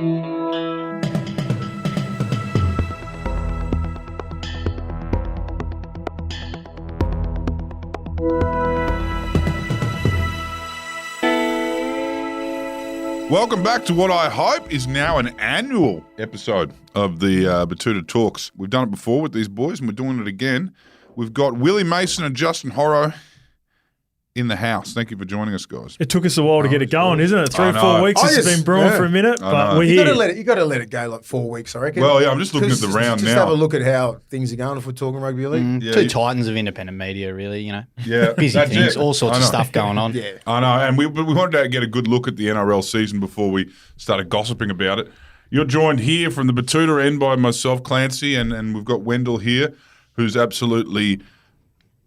Welcome back to what I hope is now an annual episode of the Batuta Talks. We've done it before with these boys, and we're doing it again. We've got Willie Mason and Justin Horo in the house. Thank you for joining us, guys. It took us a while to get it going, isn't it? 3 or 4 weeks. It's been brewing for a minute, but we're here. You got to let it go like 4 weeks, I reckon. Well, yeah, I'm just looking at the round now. Just have a look at how things are going if we're talking rugby league. Two titans of independent media, really, you know. Yeah, busy things, all sorts of stuff going on. Yeah, I know, and we wanted to get a good look at the NRL season before we started gossiping about it. You're joined here from the Batuta end by myself, Clancy, and we've got Wendell here, who's absolutely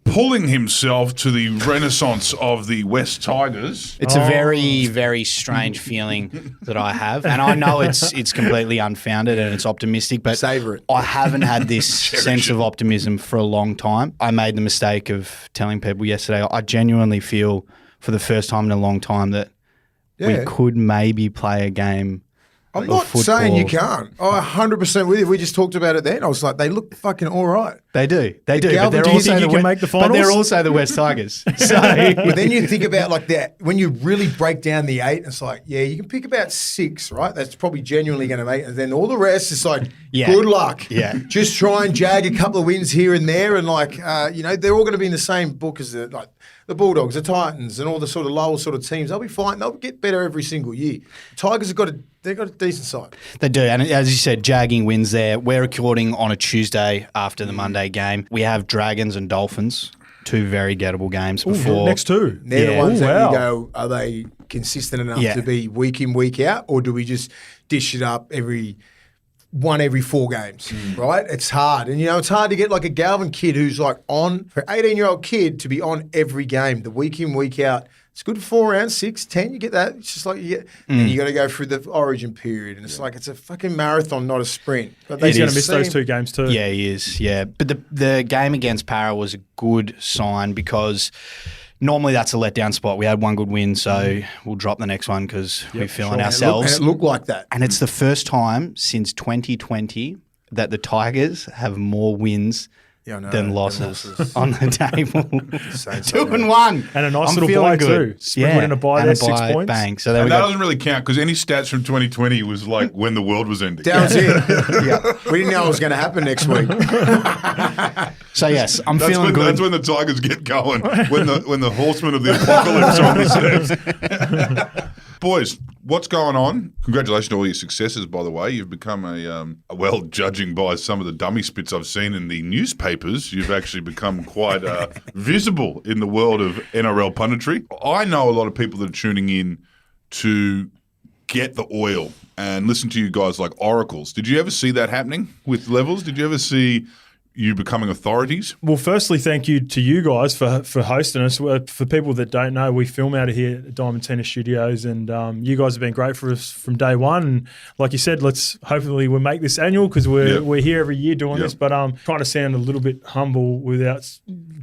pulling himself to the renaissance of the West Tigers. It's a very, very strange feeling that I have. And I know it's completely unfounded and it's optimistic, but savor it. I haven't had this sense of optimism for a long time. I made the mistake of telling people yesterday, I genuinely feel for the first time in a long time that we could maybe play a game. I'm not saying you can't. I'm 100% with you. We just talked about it then. I was like, they look fucking all right. They do. They do. Galvin, But do you think you can make the finals? But they're also the West Tigers. So, But then you think about like that, when you really break down the 8, it's like, yeah, you can pick about 6, right? That's probably genuinely going to make it. And then all the rest is like, good luck. Yeah. Just try and jag a couple of wins here and there. And like, they're all going to be in the same book as the Bulldogs, the Titans, and all the sort of lower sort of teams. They'll be fine. They'll get better every single year. Tigers have they've got a decent side. They do. And as you said, jagging wins there. We're recording on a Tuesday after the Monday game. We have Dragons and Dolphins, 2 very gettable games before. Next 2. They're the ones that you go, are they consistent enough to be week in, week out, or do we just dish it up every 4 games, right? It's hard. And, it's hard to get like a Galvin kid who's like on, for an 18-year-old kid to be on every game, the week in, week out. It's good for 4 rounds, 6, 10, you get that. It's just like and you got to go through the origin period. And it's like, it's a fucking marathon, not a sprint. But he's going to miss those 2 games too. Yeah, he is, yeah. But the game against Para was a good sign because normally that's a letdown spot. We had 1 good win, so we'll drop the next one because we're feeling ourselves. And it looked like that. And it's the first time since 2020 that the Tigers have more wins than losses on the table. 2-1. And a nice little bye too. Springwood in a bye there, 6 points. Bang. So that doesn't really count because any stats from 2020 was like when the world was ending. That was it. We didn't know it was going to happen next week. So yes, I'm feeling good. That's when the Tigers get going. When the horsemen of the apocalypse are on the steps. Boys, what's going on? Congratulations on all your successes, by the way. You've become judging by some of the dummy spits I've seen in the newspapers, you've actually become quite visible in the world of NRL punditry. I know a lot of people that are tuning in to get the oil and listen to you guys like oracles. Did you ever see that happening with Levels? Did you ever see you becoming authorities? Well, firstly, thank you to you guys for hosting us. For people that don't know, we film out of here at Diamond Tennis Studios, and you guys have been great for us from day one. And like you said, hopefully we'll make this annual because we're here every year doing this. But trying to sound a little bit humble without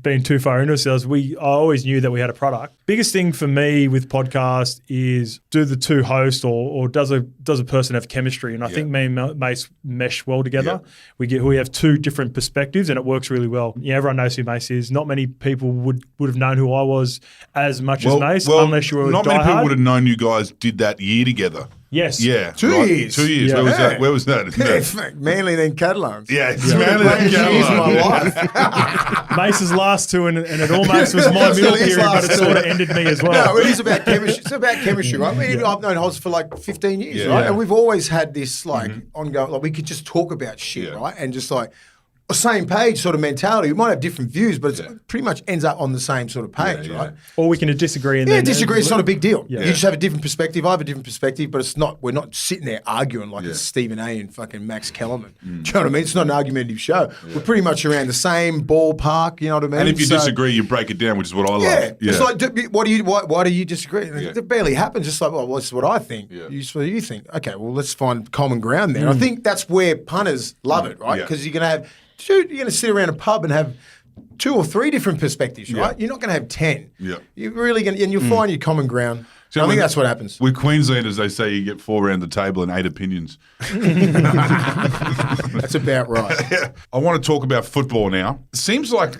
being too far into ourselves. I always knew that we had a product. Biggest thing for me with podcast is do the 2 hosts or does a person have chemistry? And I think me and Mace mesh well together. We have 2 different perspectives. And it works really well. Everyone knows who Mace is. Not many people would have known who I was as much as Mace, unless you were not a diehard. Many people would have known you guys did that year together. Yes. Yeah. 2 years. 2 years. Yeah. Where was that? Manly then Catalans. Yeah, it's Manly then Catalans. My life. Mace's last 2, and it almost was my middle period, but it sort of ended me as well. No, it is about chemistry. It's about chemistry, right? I've known Hoz for like 15 years, right? And we've always had this ongoing, we could just talk about shit, right? And just like, same page sort of mentality. We might have different views, but it pretty much ends up on the same sort of page, right? Or we can disagree. Disagree is not a big deal. Yeah. You just have a different perspective. I have a different perspective, but we're not sitting there arguing like it's Stephen A. and fucking Max Kellerman. Do you know what I mean? It's not an argumentative show. Yeah. We're pretty much around the same ballpark, you know what I mean? And if you disagree, you break it down, which is what I love. Yeah. It's like, why do you disagree? It barely happens. Just like, well, this is what I think. Yeah. This is what you think. Okay, well, let's find common ground there. I think that's where punters love it, right? Because you're going to sit around a pub and have 2 or 3 different perspectives, right? You're not going to have 10. Yeah. You're really going to, and you'll find your common ground. So I think that's what happens. With Queenslanders, they say you get 4 around the table and 8 opinions. That's about right. I want to talk about football now. It seems like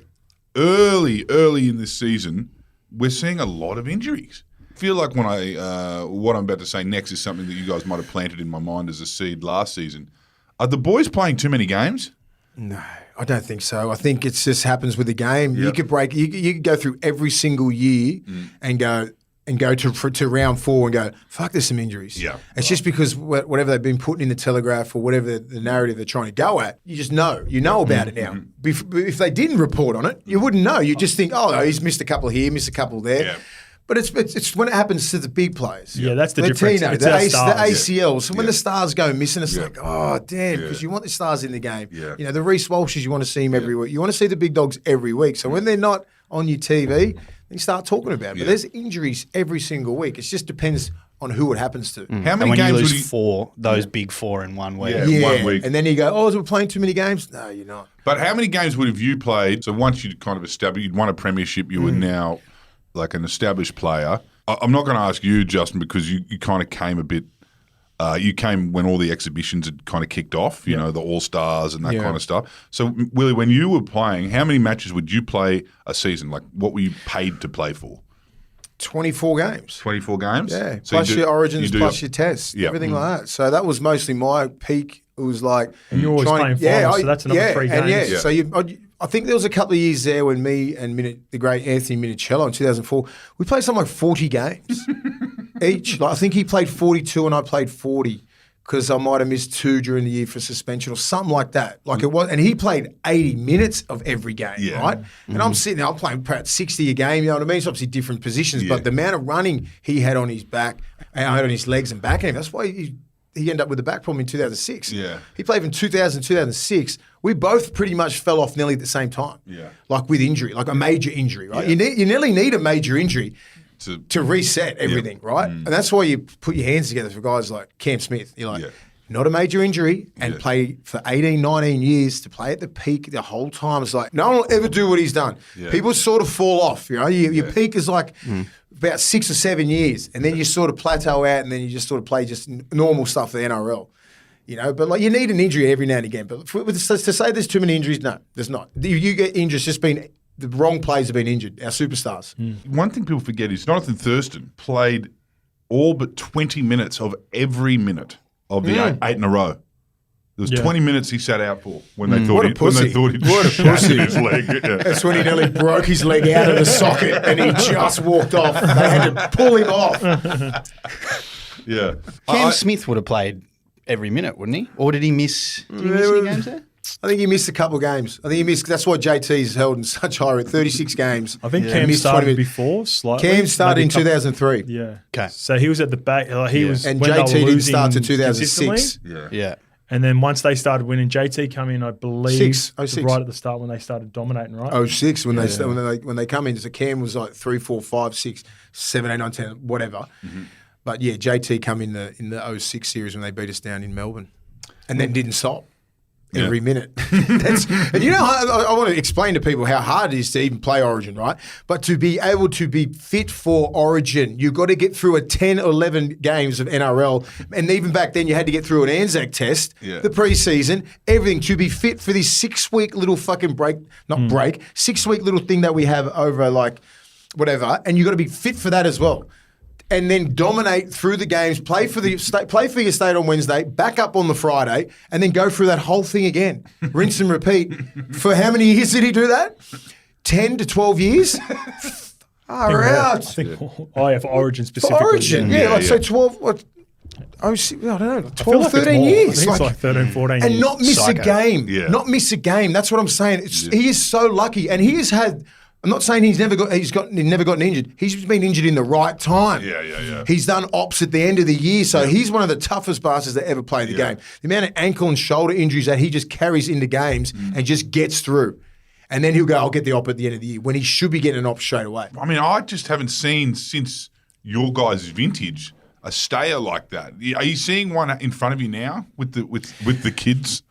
early in this season, we're seeing a lot of injuries. I feel like when what I'm about to say next is something that you guys might have planted in my mind as a seed last season. Are the boys playing too many games? No, I don't think so. I think it just happens with the game. Yep. You could go through every single year and go to round 4 and go, fuck, there's some injuries. Yeah. It's just because whatever they've been putting in the Telegraph or whatever the narrative they're trying to go at, you just know. You know about it now. If they didn't report on it, you wouldn't know. You just think, oh, he's missed a couple here, missed a couple there. Yeah. But it's when it happens to the big players. Yeah, that's the the difference. Tino, It's the, our the stars. ACLs. So when the stars go missing, it's Yeah. like, oh, damn, Yeah. because you want the stars in the game. Yeah. You know, the Reece Walshes, you want to see them every week. You want to see the big dogs every week. So when they're not on your TV, then you start talking about it. But there's injuries every single week. It just depends on who it happens to. How And many when you games would lose you... 4, those big 4 in 1 week. Yeah. 1 week. And then you go, oh, is we playing too many games? No, you're not. But how many games would have you played? So once you'd kind of established, you'd won a premiership, you were now like an established player. I'm not going to ask you, Justin, because you kind of came a bit. You came when all the exhibitions had kind of kicked off, you know, the All-Stars and that kind of stuff. So, Willie, when you were playing, how many matches would you play a season? Like, what were you paid to play for? 24 games. 24 games? Yeah, So plus your origins, plus your tests, Yeah. everything like that. So that was mostly my peak. It was like... And you're always playing finals, so that's another 3 and games. Yeah. So I think there was a couple of years there when me and the great Anthony Minicello in 2004, we played something like 40 games each. Like, I think he played 42 and I played 40 because I might have missed 2 during the year for suspension or something like that. Like it was, and he played 80 minutes of every game, right? And I'm sitting there, I'm playing perhaps 60 a game, you know what I mean? It's obviously different positions, but the amount of running he had on his back and I had on his legs and back end, that's why he ended up with a back problem in 2006. Yeah. He played from 2000 to 2006. We both pretty much fell off nearly at the same time. Yeah. Like with injury, like a major injury, right? Yeah. You nearly need a major injury To- to reset everything, right? And that's why you put your hands together for guys like Cam Smith. You're like, not a major injury and play for 18, 19 years to play at the peak the whole time. It's like, no one will ever do what he's done. Yeah. People sort of fall off, you know? Your peak is like about 6 or 7 years and then you sort of plateau out and then you just sort of play just normal stuff for the NRL. You know, but like you need an injury every now and again. But to say there's too many injuries, no, there's not. You get injured, it's just been the wrong players have been injured, our superstars. One thing people forget is Jonathan Thurston played all but 20 minutes of every minute of the 8 in a row. There was 20 minutes he sat out for when they thought he'd shattered his leg. Yeah. That's when he nearly broke his leg out of the socket and he just walked off. They had to pull him off. Yeah. Cam Smith would have played every minute, wouldn't he? Or did he miss? Did he miss any games there? I think he missed a couple of games. I think he missed. That's why JT's held in such high rate, 36 games. I think He Cam missed started 20 before slightly. Cam started maybe in a couple- 2003. Yeah. Okay. So he was at the back. He was And when they were JT didn't losing start to 2006. consistently. Yeah. And then once they started winning, JT come in, I believe, 06. right at the start when they started dominating, right? 06 when they come in. So Cam was like 3, 4, 5, 6, 7, 8, 9, 10, whatever. But yeah, JT come in the 06 series when they beat us down in Melbourne, and then didn't stop every minute. And you know, I want to explain to people how hard it is to even play Origin, right? But to be able to be fit for Origin, you've got to get through a 10 or 11 games of NRL. And even back then, you had to get through an Anzac test, the preseason, everything to be fit for this 6-week little fucking break, 6-week little thing that we have over like whatever. And you've got to be fit for that as well. And then dominate through the games, play for your state on Wednesday, back up on the Friday, and then go through that whole thing again. Rinse and repeat. For how many years did he do that? 10 to 12 years? Far out. For Origin For specifically. Origin, so 12, what? Oh, I don't know, 12, like 13 it's more. years. I think it's like 13, 14 years. And not miss Psycho. a game. Yeah. Not miss a game. That's what I'm saying. He is so lucky. And he has had... I'm not saying he's never gotten injured. He's been injured in the right time. Yeah. He's done ops at the end of the year, so he's one of the toughest bastards that ever played the game. The amount of ankle and shoulder injuries that he just carries into games and just gets through. And then he'll go, I'll get the op at the end of the year, when he should be getting an op straight away. I mean, I just haven't seen since your guys' vintage a stayer like that. Are you seeing one in front of you now with the kids?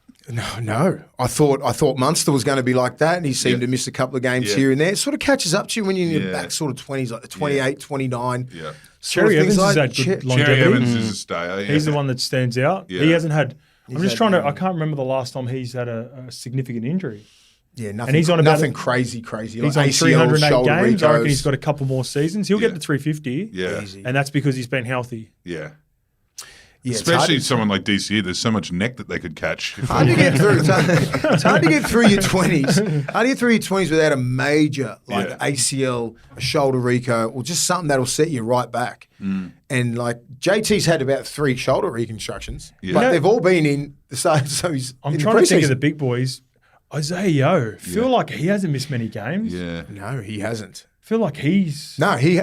No. I thought Munster was going to be like that, and he seemed to miss a couple of games here and there. It sort of catches up to you when you're in your back sort of 20s, like the 28, 29. Yeah. Cherry Evans has had good longevity. Cherry Evans is a stayer. Yeah. He's the one that stands out. Yeah. He hasn't had. I'm just trying to. I can't remember the last time he's had a significant injury. Yeah, nothing. And he's on about nothing crazy. He's like on 308 games. I reckon recos. he's got a couple more seasons. He'll get to 350. Yeah. Easy. And that's because he's been healthy. Yeah. Yeah, Especially someone like DCE, there's so much neck that they could catch. hard to get through. It's hard to get through your 20s. Hard to get through your 20s without a major ACL, a shoulder reco, or just something that'll set you right back. And like JT's had about 3 shoulder reconstructions, but they've all been in the same. So he's. I'm trying to think of the big boys. Isaiah Yeo, feel like he hasn't missed many games. Yeah. No, he hasn't. Feel like he's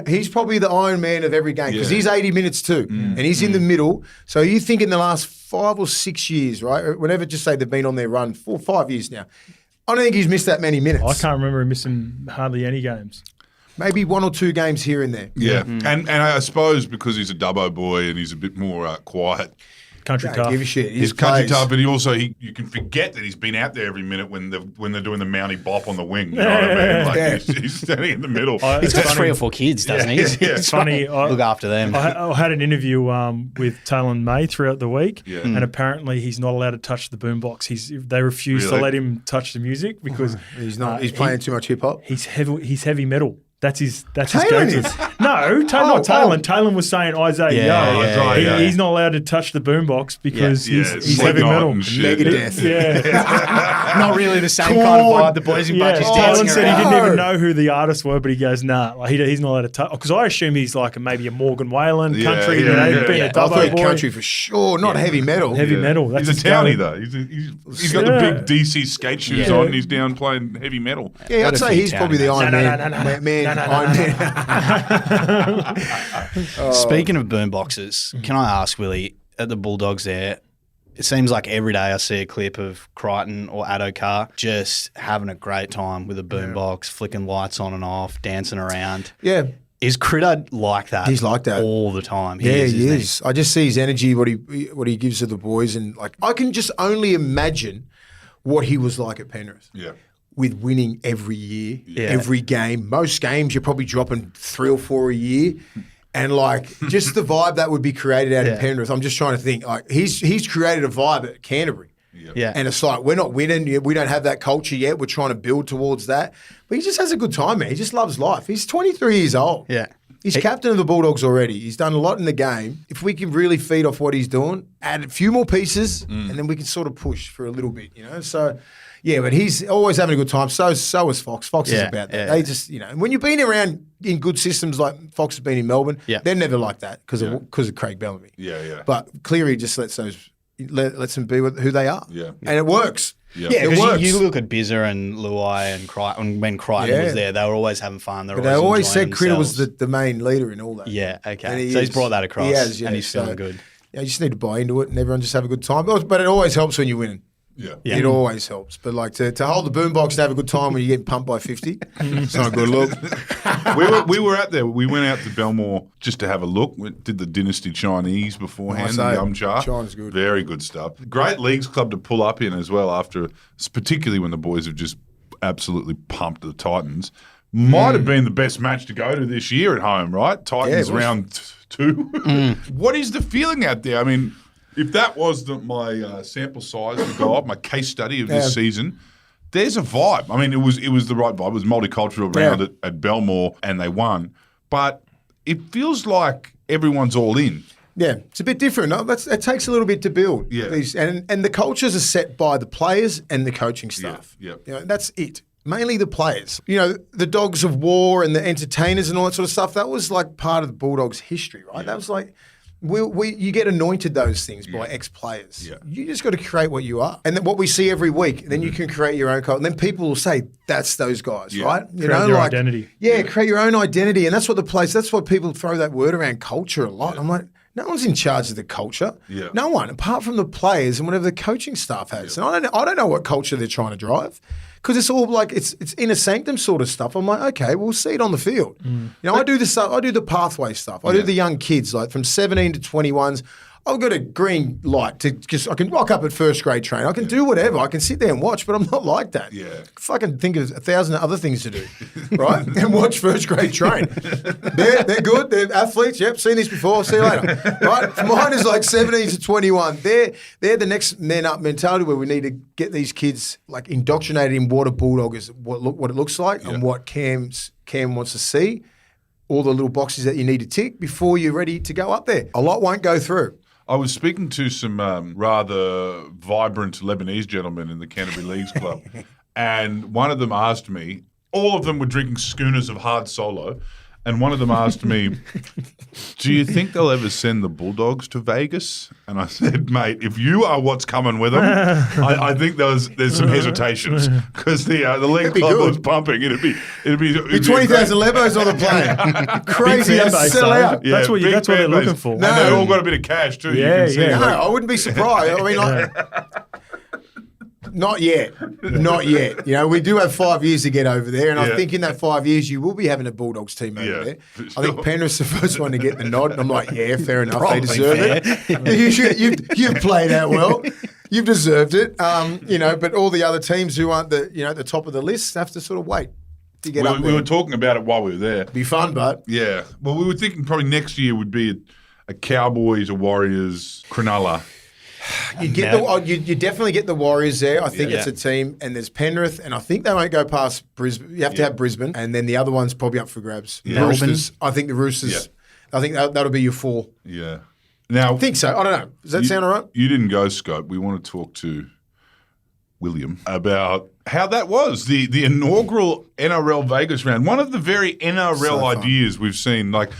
he's probably the Iron Man of every game because he's 80 minutes too, and he's in the middle. So you think in the last 5 or 6 years, right? Whenever just say they've been on their run 4 or 5 years now, I don't think he's missed that many minutes. I can't remember him missing hardly any games. Maybe 1 or 2 games here and there. Yeah. And I suppose because he's a Dubbo boy and he's a bit more quiet. Country Don't tough. give a shit. He's country tough, but you can forget that he's been out there every minute when they're doing the Mountie bop on the wing. You know what I mean? Like he's standing in the middle. He's got 3 or 4 kids, doesn't he? It's funny. Look after them. I had an interview with Talon May throughout the week, Yeah. and apparently he's not allowed to touch the boombox. They refuse to Really? let him touch the music because He's not. He's playing too much hip hop. He's heavy metal. That's his Talon go-to. is? No, not Talon. Talon was saying Isaiah Yo. He's not allowed to touch the boombox because he's heavy metal. Megadeth. Yeah. Not really the same kind of vibe. The boys in budgies Talon dancing said around. he didn't even know who the artists were, but he goes, nah, like he's not allowed to touch. Because I assume he's like maybe a Morgan Whalen country, being a I Dubbo thought boy. country for sure, not heavy metal. Heavy metal. That's He's a his townie go. though. He's got the big DC skate shoes on and he's down playing heavy metal. Yeah, I'd Got a say few he's probably the townie Iron Man. Iron Man. Speaking of boomboxes, can I ask, Willie, at the Bulldogs there, it seems like every day I see a clip of Crichton or Addo just having a great time with a boombox, flicking lights on and off, dancing around. Yeah. Is Critter like that? He all the time. He isn't he? is. I just see his energy, what he gives to the boys, and like I can just only imagine what he was like at Penrith. Yeah. With winning every year, every game. Most games you're probably dropping 3 or 4 a year. And like just the vibe that would be created out in Penrith. I'm just trying to think. Like he's created a vibe at Canterbury. Yeah. And it's like we're not winning. We don't have that culture yet. We're trying to build towards that. But he just has a good time, man. He just loves life. He's 23 years old. Yeah. He's captain of the Bulldogs already. He's done a lot in the game. If we can really feed off what he's doing, add a few more pieces, and then we can sort of push for a little bit, you know? So, yeah, but he's always having a good time. So is Fox. Fox is about that. They just, you know, when you've been around in good systems like Fox has been in Melbourne, they're never like that because of Craig Bellamy. Yeah, yeah. But Cleary just lets them be who they are. Yeah. And it works. Yeah. It Because works. you look at Bizza and Luai and Crichton, when Crichton was there, they were always having fun. But they always enjoying said Critter was themselves. the main leader in all that. Yeah, And okay. he So he's is. brought that across He has, and he's feeling good. Yeah, you just need to buy into it and everyone just have a good time. But it always helps when you're winning. Yeah. It always helps. But like to hold the boombox and have a good time when you're getting pumped by 50, it's not a good look. We were out there. We went out to Belmore just to have a look. We did the Dynasty Chinese beforehand, the Yum Cha. China's good. Very good stuff. Great leagues club to pull up in as well after, particularly when the boys have just absolutely pumped the Titans. Might have been the best match to go to this year at home, right? Titans it was. round 2. What is the feeling out there? I mean, if that was my sample size to go up, my case study of this season, there's a vibe. I mean, it was the right vibe. It was multicultural round at Belmore, and they won. But it feels like everyone's all in. Yeah, it's a bit different. No, it takes a little bit to build. Yeah. And the cultures are set by the players and the coaching staff. Yeah. You know, that's it. Mainly the players. You know, the dogs of war and the entertainers and all that sort of stuff, that was like part of the Bulldogs' history, right? That was like... you get anointed those things by ex-players. Yeah. You just got to create what you are. And then what we see every week, then you can create your own culture. And then people will say, that's those guys, right? You Create your identity. Yeah, create your own identity. And that's what that's what people throw that word around, culture, a lot. I'm like, no one's in charge of the culture. Yeah. No one, apart from the players and whatever the coaching staff has. And I don't know what culture they're trying to drive. Because it's all like it's inner sanctum sort of stuff. I'm like, okay, we'll see it on the field. You know, I do the stuff. I do the pathway stuff. I do the young kids, like from 17 to 21s. I've got a green light to just, I can rock up at first grade train. I can do whatever. I can sit there and watch, but I'm not like that. Yeah. I fucking think of 1,000 other things to do, right? And watch first grade train. They're good. They're athletes. Yep, seen this before. See you later. Right? Mine is like 17 to 21. They're the next men up mentality where we need to get these kids like indoctrinated in what a bulldog is, what it looks like, and what Cam wants to see. All the little boxes that you need to tick before you're ready to go up there. A lot won't go through. I was speaking to some rather vibrant Lebanese gentlemen in the Canterbury Leagues Club, and one of them asked me, all of them were drinking schooners of hard solo, and one of them asked me, do you think they'll ever send the Bulldogs to Vegas? And I said, mate, if you are what's coming with them, I think there's some hesitations because the league club was pumping. It'd be 20,000 Lebos on the plane. Crazy, Big fan base, sell though. out. That's what they're looking for. And they all got a bit of cash too. Yeah, you can see, yeah. No, I wouldn't be surprised. I mean, like, not yet. Not yet. You know, we do have 5 years to get over there, and I think in that 5 years you will be having a Bulldogs team over there. I think Penrith's the first one to get the nod, and I'm like, yeah, fair enough. They deserve it. You've played out well. You've deserved it. You know, but all the other teams who aren't the top of the list have to sort of wait to get up there. We were talking about it while we were there. Be fun, but Yeah. Well, we were thinking probably next year would be a Cowboys, a Warriors, Cronulla. you definitely get the Warriors there. I think it's a team, and there's Penrith, and I think they won't go past Brisbane. You have to have Brisbane, and then the other one's probably up for grabs. Yeah. Roosters. I think the Roosters. I think that'll be your 4. Yeah. Now, I think so. I don't know. Does that sound all right? You didn't go, Scope. We want to talk to William about how that was, the inaugural NRL Vegas round. One of the very NRL ideas we've seen. Like,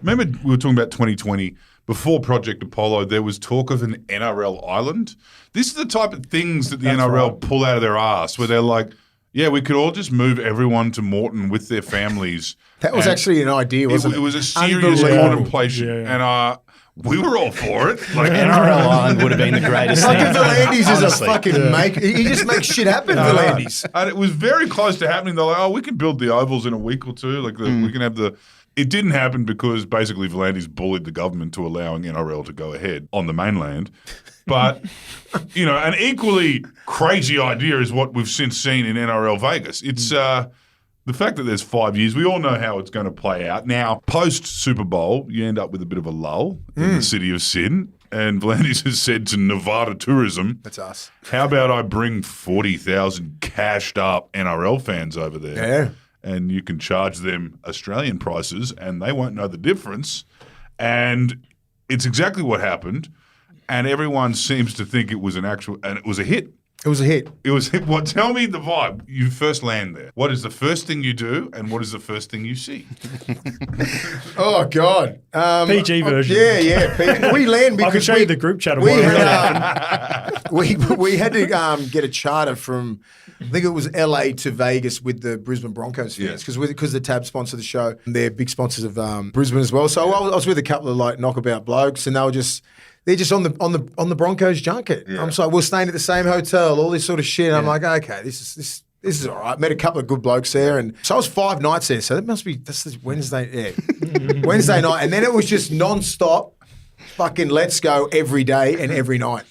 remember we were talking about 2020, before Project Apollo, there was talk of an NRL island. This is the type of things that the NRL pull out of their ass, where they're like, yeah, we could all just move everyone to Morton with their families. That was actually an idea, wasn't it? It was a serious contemplation. And we were all for it. Like NRL Island would have been the greatest Like thing. if Volandis is a Honestly. fucking make, he just makes shit happen, Volandis. And it was very close to happening. They're like, oh, we can build the ovals in a week or two. Like we can have the. It didn't happen because basically Volandis bullied the government to allowing NRL to go ahead on the mainland. But, you know, an equally crazy idea is what we've since seen in NRL Vegas. It's the fact that there's 5 years. We all know how it's going to play out. Now, post Super Bowl, you end up with a bit of a lull in the city of sin. And Volandis has said to Nevada Tourism, That's us. how about I bring 40,000 cashed up NRL fans over there? Yeah. And you can charge them Australian prices and they won't know the difference. And it's exactly what happened. And everyone seems to think it was and it was a hit. It was a hit. It was hit. Well, tell me the vibe. You first land there. What is the first thing you do and what is the first thing you see? Oh, God. PG version. Yeah. We land because I can show you the group chat of we what had, we had to get a charter from, I think it was LA to Vegas with the Brisbane Broncos fans because the Tab sponsor the show. They're big sponsors of Brisbane as well. So I was with a couple of like knockabout blokes, and they're just on the Broncos junket. Yeah. I'm sorry, we're staying at the same hotel, all this sort of shit. I'm like, okay, this is all right. Met a couple of good blokes there, and so I was 5 nights there. So that's Wednesday, Wednesday night, and then it was just non-stop. Fucking let's go every day and every night.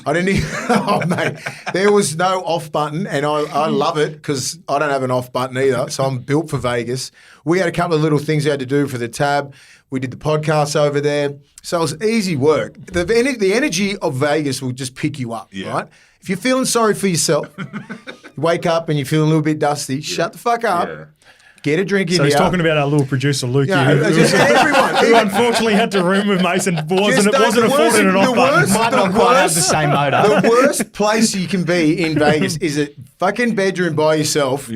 I didn't even, mate, there was no off button, and I love it because I don't have an off button either, so I'm built for Vegas. We had a couple of little things we had to do for the Tab. We did the podcast over there, so it was easy work. The energy of Vegas will just pick you up, right? If you're feeling sorry for yourself, you wake up and you're feeling a little bit dusty, shut the fuck up. Yeah. Get a drink in So here. he's talking about our little producer, Luke, everyone. who unfortunately had to room with Mason. Wasn't affording an off button. Might not quite have the same motor. The worst place you can be in Vegas is a fucking bedroom by yourself,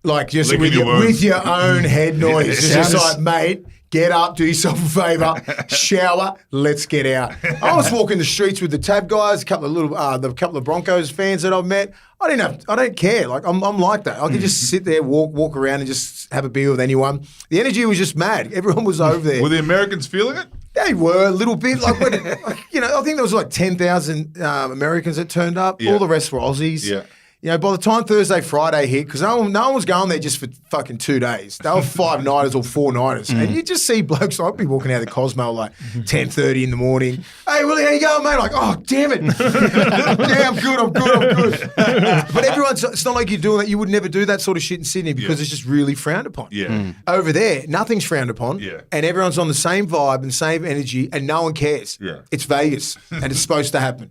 like just with your own head noise. It's just like, mate, get up, do yourself a favour, shower, let's get out. I was walking the streets with the Tab guys, a couple of Broncos fans that I've met. I don't care. Like I'm like that. I could just sit there, walk around, and just have a beer with anyone. The energy was just mad. Everyone was over there. Were the Americans feeling it? They were a little bit like, I think there was like 10,000 Americans that turned up. All the rest were Aussies. Yeah. You know, by the time Thursday, Friday hit, because no one was going there just for fucking 2 days. They were 5-nighters or 4-nighters. And you just see blokes, I'd be walking out of the Cosmo like 10:30 in the morning. Hey, Willie, how you going, mate? Like, oh, damn it. Yeah, I'm good. But it's not like you're doing that. You would never do that sort of shit in Sydney because it's just really frowned upon. Yeah. Over there, nothing's frowned upon. Yeah. And everyone's on the same vibe and same energy and no one cares. Yeah. It's Vegas and it's supposed to happen.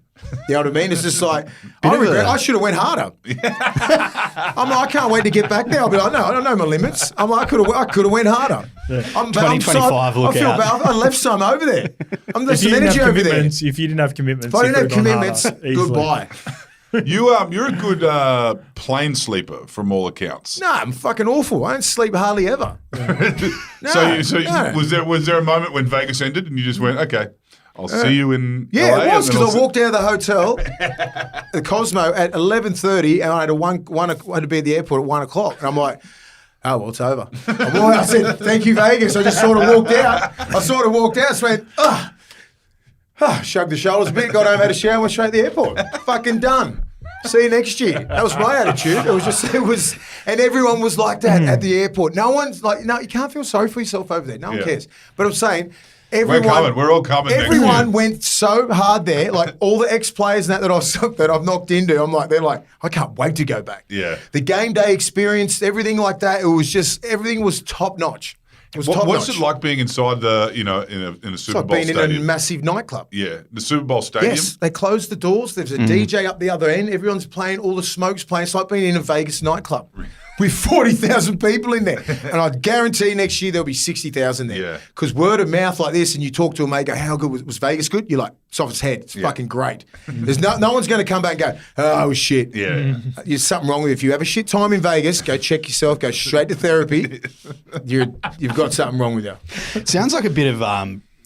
You know what I mean? It's just like, I should have went harder. I'm like, I can't wait to get back there. I'll be like, no, I don't know my limits. I'm like, I could have went harder. Yeah. 2025, look I feel out. bad. I left some over there. I'm If there's you some didn't energy have over there. commitments, if you didn't have commitments, If I didn't have commitments, easily. goodbye. You're a good plane sleeper from all accounts. No, I'm fucking awful. I don't sleep hardly ever. So no. was there a moment when Vegas ended and you just went, okay, I'll see you in Yeah, LA, it was and then because I I'll walked out of the hotel, the Cosmo, at 11:30, and I had to be at the airport at 1 o'clock. And I'm like, oh, well, it's over. I said, thank you, Vegas. I just sort of walked out. Just went, shrugged the shoulders a bit, got home, had a shower, went straight to the airport. Fucking done. See you next year. That was my attitude. And everyone was like that at the airport. No one's like, no, you can't feel sorry for yourself over there. No one cares. But I'm saying, everyone, we're all coming. Everyone went so hard there, like all the ex-players and that I've knocked into. I'm like, they're like, I can't wait to go back. Yeah. The game day experience, everything like that. It was just everything was top notch. It was top notch. What's it like being inside the in a Super Bowl being stadium? in a massive nightclub. Yeah, the Super Bowl stadium. Yes, they closed the doors. There's a DJ up the other end. Everyone's playing. All the smoke's playing. It's like being in a Vegas nightclub with 40,000 people in there. And I guarantee next year there'll be 60,000 there. Yeah. Because word of mouth like this, and you talk to a mate, go, how good was Vegas good? You're like, it's off its head. It's fucking great. There's no one's going to come back and go, oh, shit. Yeah. There's something wrong with you. If you have a shit time in Vegas, go check yourself. Go straight to therapy. You've got something wrong with you. Sounds like a bit of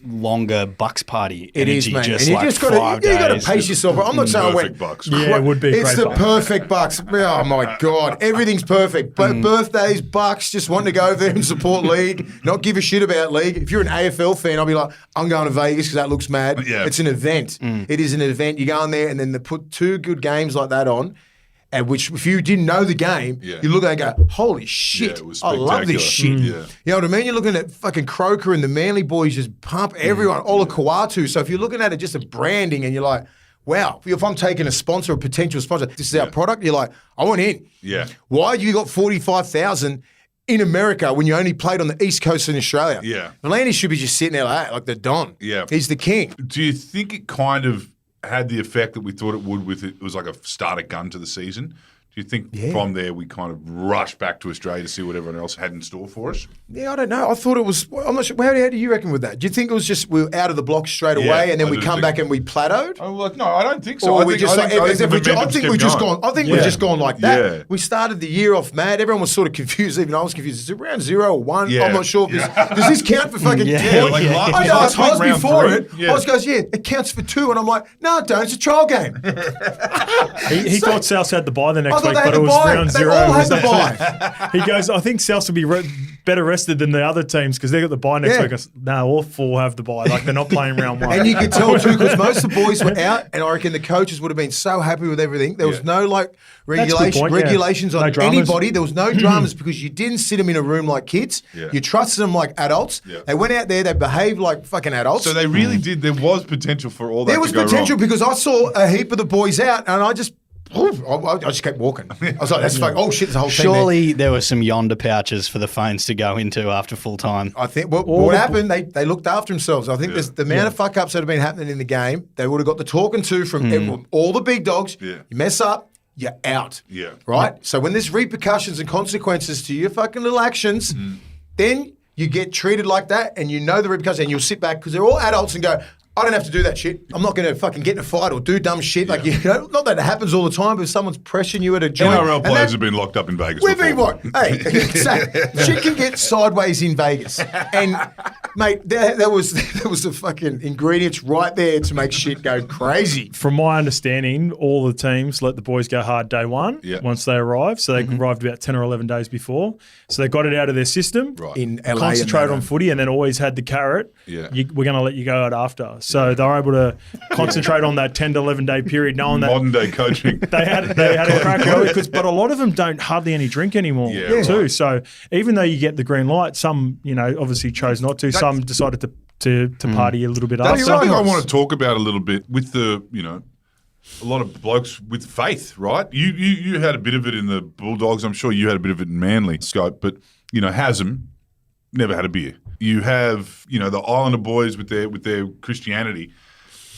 longer Bucks party It is, energy, mate. just And like you just 5 got to days. pace yourself. I'm not saying I went. Perfect Bucks. Yeah, it would be a It's great the Bucks. perfect Bucks. Oh my God, everything's perfect. But birthdays, Bucks, just wanting to go over there and support league, not give a shit about league. If you're an AFL fan, I'll be like, I'm going to Vegas because that looks mad. Yeah. It's an event. It is an event. You go in there and then they put 2 good games like that on. And which, if you didn't know the game, you look at it and go, holy shit, it was I love this shit. Yeah. You know what I mean? You're looking at fucking Croker and the Manly boys just pump everyone, all of Kawatu. So if you're looking at it just a branding and you're like, wow, if I'm taking a sponsor, a potential sponsor, this is our product, you're like, I want in. Yeah. Why you got 45,000 in America when you only played on the East Coast in Australia? Yeah. Delaney should be just sitting there like the Don. Yeah. He's the king. Do you think it kind of had the effect that we thought it would with it was like a starter gun to the season? Do you think from there we kind of rushed back to Australia to see what everyone else had in store for us? Yeah, I don't know. I thought it was. I'm not sure. How do you reckon with that? Do you think it was just we were out of the block straight away, and then I we do come think- back and we plateaued? I'm like, no, I don't think so. Or I we think, just I think, I think the momentum's we've just kept gone. going. I think we've just gone like that. Yeah. We started the year off mad. Everyone was sort of confused. Even I was confused. Is it round 0 or 1? Yeah. I'm not sure. Does this count for fucking? Yeah, like last- I know. last I was week, round before 3. it. Yeah. I was goes, yeah, it counts for 2, and I'm like, no, it don't. It's a trial game. He thought South had the bye the I next thought week, they had but it the was bye. round They 0. all It was had the actually- He goes, I think South will be better rested than the other teams because they got the bye next Yeah. week. I said, no, all 4 have the bye. Like they're not playing round 1. And you could tell too because most of the boys were out, and I reckon the coaches would have been so happy with everything. There was no like That's a good point, yeah. regulations No on dramas. anybody. There was no dramas because you didn't sit them in a room like kids. Yeah. You trusted them like adults. Yeah. They went out there. They behaved like fucking adults. So they really did. There was potential for all that there was to go potential wrong. because I saw a heap of the boys out, and I just kept walking. I was like, "That's fucking oh shit!" There's a whole team there. Surely there were some yonder pouches for the phones to go into after full time. I think what happened, they looked after themselves. I think there's the amount of fuck ups that have been happening in the game. They would have got the talking to from everyone, all the big dogs. Yeah. You mess up, you're out. Yeah. Right? So when there's repercussions and consequences to your fucking little actions, then you get treated like that and you know the repercussions and you'll sit back because they're all adults and go, I don't have to do that shit. I'm not going to fucking get in a fight or do dumb shit. Like, you know, not that it happens all the time, but if someone's pressuring you at a joint. NRL and players that- have been locked up in Vegas We've before. been what? Hey, exactly. Shit can get sideways in Vegas, and mate, there was the fucking ingredients right there to make shit go crazy. From my understanding, all the teams let the boys go hard day 1 once they arrived. So they arrived about 10 or 11 days before. So they got it out of their system. Right. In LA, Concentrated and on footy and then always had the carrot. Yeah. We're going to let you go out after. So they're able to concentrate on that 10 to 11 day period, knowing that Modern day coaching. they had a crack early. But a lot of them don't hardly any drink anymore too. Right. So even though you get the green light, some obviously chose not to. Some decided to party a little bit That's after. something I want to talk about a little bit with the, a lot of blokes with faith, right? You had a bit of it in the Bulldogs. I'm sure you had a bit of it in Manly scope, but Hasm never had a beer. You have, the Islander boys with their Christianity.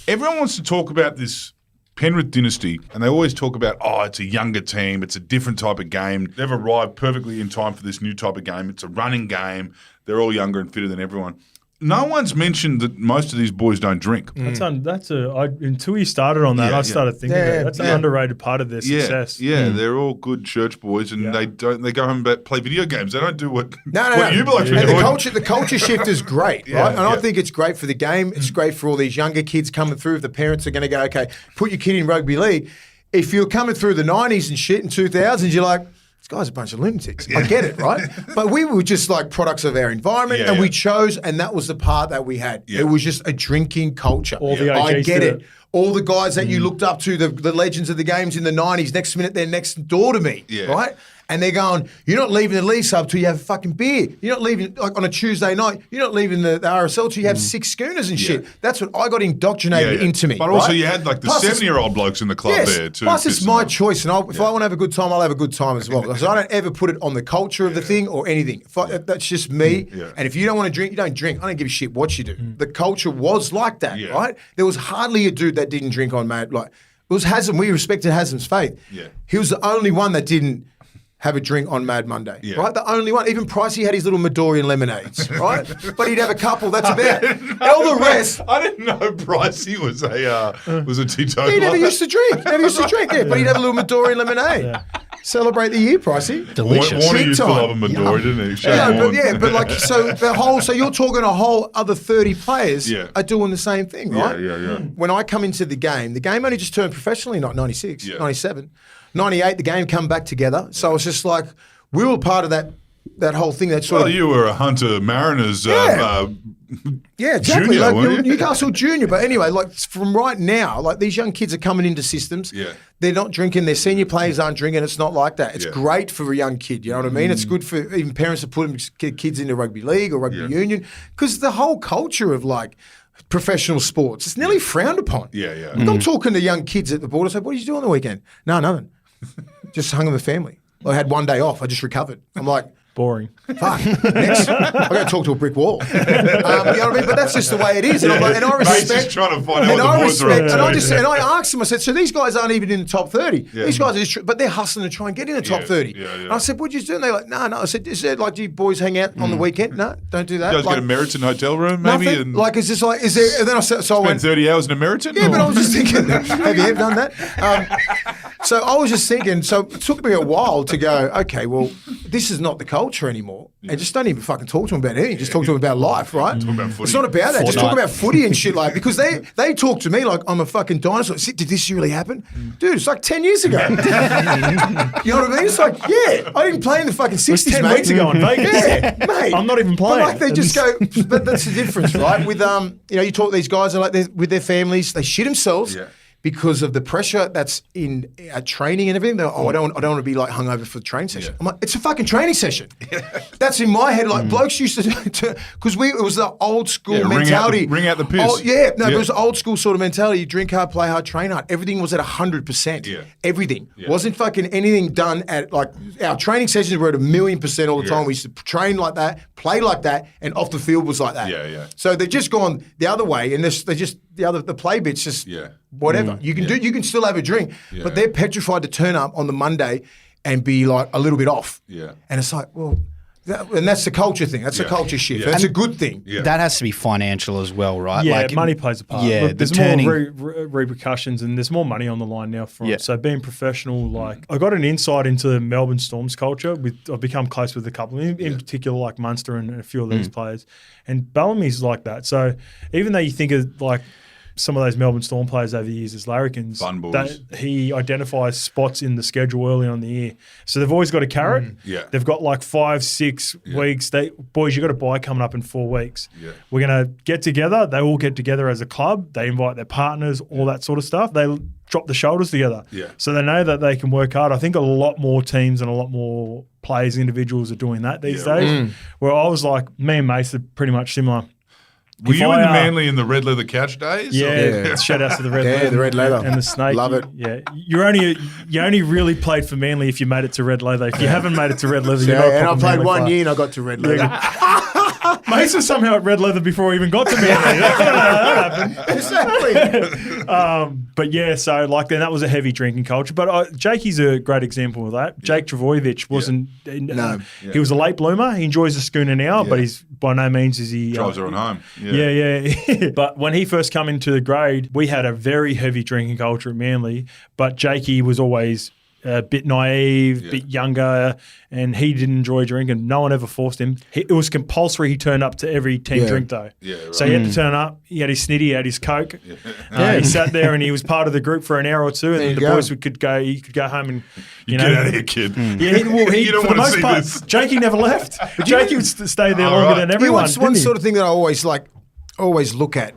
Everyone wants to talk about this Penrith dynasty, and they always talk about, it's a younger team, it's a different type of game. They've arrived perfectly in time for this new type of game. It's a running game. They're all younger and fitter than everyone. No one's mentioned that most of these boys don't drink. Until you started on that, I started thinking that's an underrated part of their success. Yeah, they're all good church boys, and they go home and play video games. They don't do what you and blokes are doing. The culture shift is great, right? And I think it's great for the game. It's great for all these younger kids coming through. If the parents are going to go, okay, put your kid in rugby league. If you're coming through the 90s and shit and 2000s, you're like, this guy's a bunch of lunatics. I get it, right? But we were just like products of our environment, and we chose, and that was the part that we had. It was just a drinking culture. All the OGs I get did it. All the guys that you looked up to, the legends of the games in the 90s, next minute they're next door to me, right? And they're going, you're not leaving the league sub till you have a fucking beer. You're not leaving, like on a Tuesday night, you're not leaving the RSL till you have 6 schooners and shit. That's what I got indoctrinated into me. But also you had like the 70-year-old blokes in the club there too. Plus it's my choice, and if I want to have a good time, I'll have a good time as well. So I don't ever put it on the culture of the thing or anything. That's just me. And if you don't want to drink, you don't drink. I don't give a shit what you do. The culture was like that, right? There was hardly a dude that didn't drink on Mad. Like, it was Hasm. We respected Hasm's faith. He was the only one that didn't have a drink on Mad Monday, right? The only one. Even Pricey had his little Midorian lemonades, right? But he'd have a couple. That's about it. All the rest. I didn't know Pricey was a teetotaler. He never used to drink. But he'd have a little Midorian lemonade. Celebrate the year, Pricey. Delicious. Warner used to love a Midori, didn't he? But like, so you're talking a whole other 30 players are doing the same thing, right? Yeah. When I come into the game only just turned professionally, not 96, 97. 98, the game come back together. So it's just like, we were part of that whole thing. That sort of. You were a Hunter Mariners exactly. junior, like weren't you? Newcastle junior. But anyway, like from right now, like these young kids are coming into systems. They're not drinking. Their senior players aren't drinking. It's not like that. It's great for a young kid. You know what I mean? It's good for even parents to put kids into rugby league or rugby union, because the whole culture of like professional sports, it's nearly frowned upon. Like, I'm talking to young kids at the border. I say, what did you do on the weekend? No, nothing. Just hung with the family. I had one day off. I just recovered. I'm like, boring. Fuck. Next, I got to talk to a brick wall. You know what I mean? But that's just the way it is. And, and I respect. Just trying to find out what the boys are up to. And I asked him. I said, so these guys aren't even in the top 30. These guys are just, but they're hustling to try and get in the top 30. And I said, what'd you do? And they're like, no. I said, is it like, do you boys hang out on the weekend? No, don't do that. You guys get a Meriton hotel room, maybe? Nothing. And like, is this like, is there? And then I spend 30 hours in a Meriton? Yeah, but I was just thinking, have you ever done that? So I was just thinking, so it took me a while to go, okay, well, this is not the culture anymore. And just don't even fucking talk to them about anything. Just talk to them about life, right? Talk about footy. It's not about that. Just talk about footy and shit, like, because they talk to me like I'm a fucking dinosaur. Did this really happen? Dude, it's like 10 years ago. You know what I mean? It's like, yeah, I didn't play in the fucking 60s, 10 mate. weeks ago in Vegas. Yeah, mate. I'm not even playing. But like they just go, but that's the difference, right? With, you talk to these guys are like with their families, they shit themselves. Because of the pressure that's in training and everything. They're like, I don't want to be like hungover for the training session. I'm like, it's a fucking training session. That's in my head. Like blokes used to, because it was the old school mentality. Ring out the piss. It was the old school sort of mentality. You drink hard, play hard, train hard. Everything was at 100%. Everything. Wasn't fucking anything done at like, our training sessions were at 1,000,000% all the time. We used to train like that, play like that, and off the field was like that. So they've just gone the other way, and they just, the play bits just whatever. You can still have a drink, but they're petrified to turn up on the Monday and be like a little bit off. And it's like, well, and that's the culture thing. That's a culture shift. That's a good thing. That has to be financial as well, right? Yeah, like, money plays a part. Yeah, look, there's more repercussions and there's more money on the line now for it. So being professional, like I got an insight into Melbourne Storm's culture. I've become close with a couple, in particular like Munster and a few of these players. And Bellamy's like that. So even though you think of like, some of those Melbourne Storm players over the years as larrikins. Fun boys. He identifies spots in the schedule early on in the year. So they've always got a carrot. Yeah. They've got like 5-6 weeks. Boys, you've got a bye coming up in 4 weeks. Yeah. We're going to get together. They all get together as a club. They invite their partners, all that sort of stuff. They drop the shoulders together. Yeah. So they know that they can work hard. I think a lot more teams and a lot more players, individuals are doing that these days. Where I was like, me and Mace are pretty much similar. Were you in Manly in the red leather couch days? Yeah. Shout out to the red leather. the red leather. And the snake. Love it. Yeah. You only really played for Manly if you made it to red leather. If you haven't made it to red leather, you're not a and I proper played Manly 1 player. year and I got to red leather. Mace was somehow at red leather before he even got to Manly. That happened. Exactly. But yeah, so like then that was a heavy drinking culture. But Jakey's a great example of that. Jake Travojevic wasn't. He was a late bloomer. He enjoys the schooner now, but he's by no means is he Drives her on home. Yeah. But when he first came into the grade, we had a very heavy drinking culture at Manly. But Jakey was always a bit naive, a bit younger, and he didn't enjoy drinking. No one ever forced him. It was compulsory he turned up to every team drink day. Yeah, right. So he had to turn up. He had his snitty, he had his Coke. He sat there and he was part of the group for an hour or two, and then the boys could go. He could go home and Get out of here, kid. Yeah, You don't for the want to most see part, this. Jakey never left. Jakey would stay there longer than everyone. One sort of thing that I always look at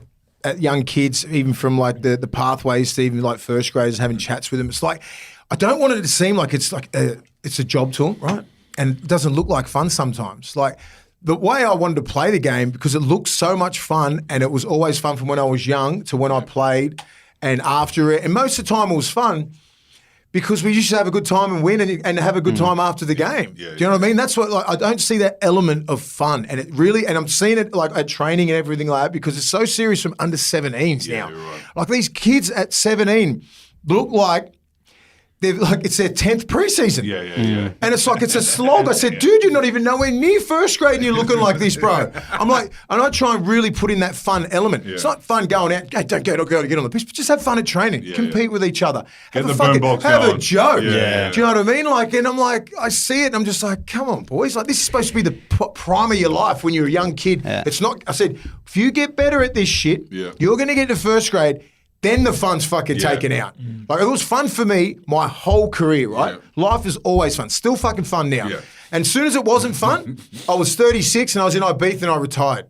young kids, even from like the pathways to even like first graders, having chats with them. It's like, I don't want it to seem like it's like it's a job to them, right? And it doesn't look like fun sometimes. Like the way I wanted to play the game, because it looked so much fun, and it was always fun from when I was young to when I played and after it. And most of the time it was fun because we used to have a good time and win and have a good time after the game. Do you know what I mean? That's what I don't see that element of fun. And it really, and I'm seeing it like at training and everything like that because it's so serious from under 17s now. You're right. Like these kids at 17 look like it's their 10th preseason. Yeah. And it's like, it's a slog. I said, dude, you're not even nowhere near first grade and you're looking like this, bro. I'm like, and I try and really put in that fun element. It's not fun going out, don't go to get on the pitch, but just have fun at training. Compete with each other. Get Have the boom box have a going. joke. Yeah. Do you know what I mean? Like, and I'm like, I see it and I'm just like, come on, boys. Like, this is supposed to be the prime of your life when you're a young kid. It's not, I said, if you get better at this shit, you're going to get to first grade. Then the fun's fucking taken out. Like, it was fun for me my whole career, right? Life is always fun. Still fucking fun now. And as soon as it wasn't fun, I was 36 and I was in Ibiza and I retired.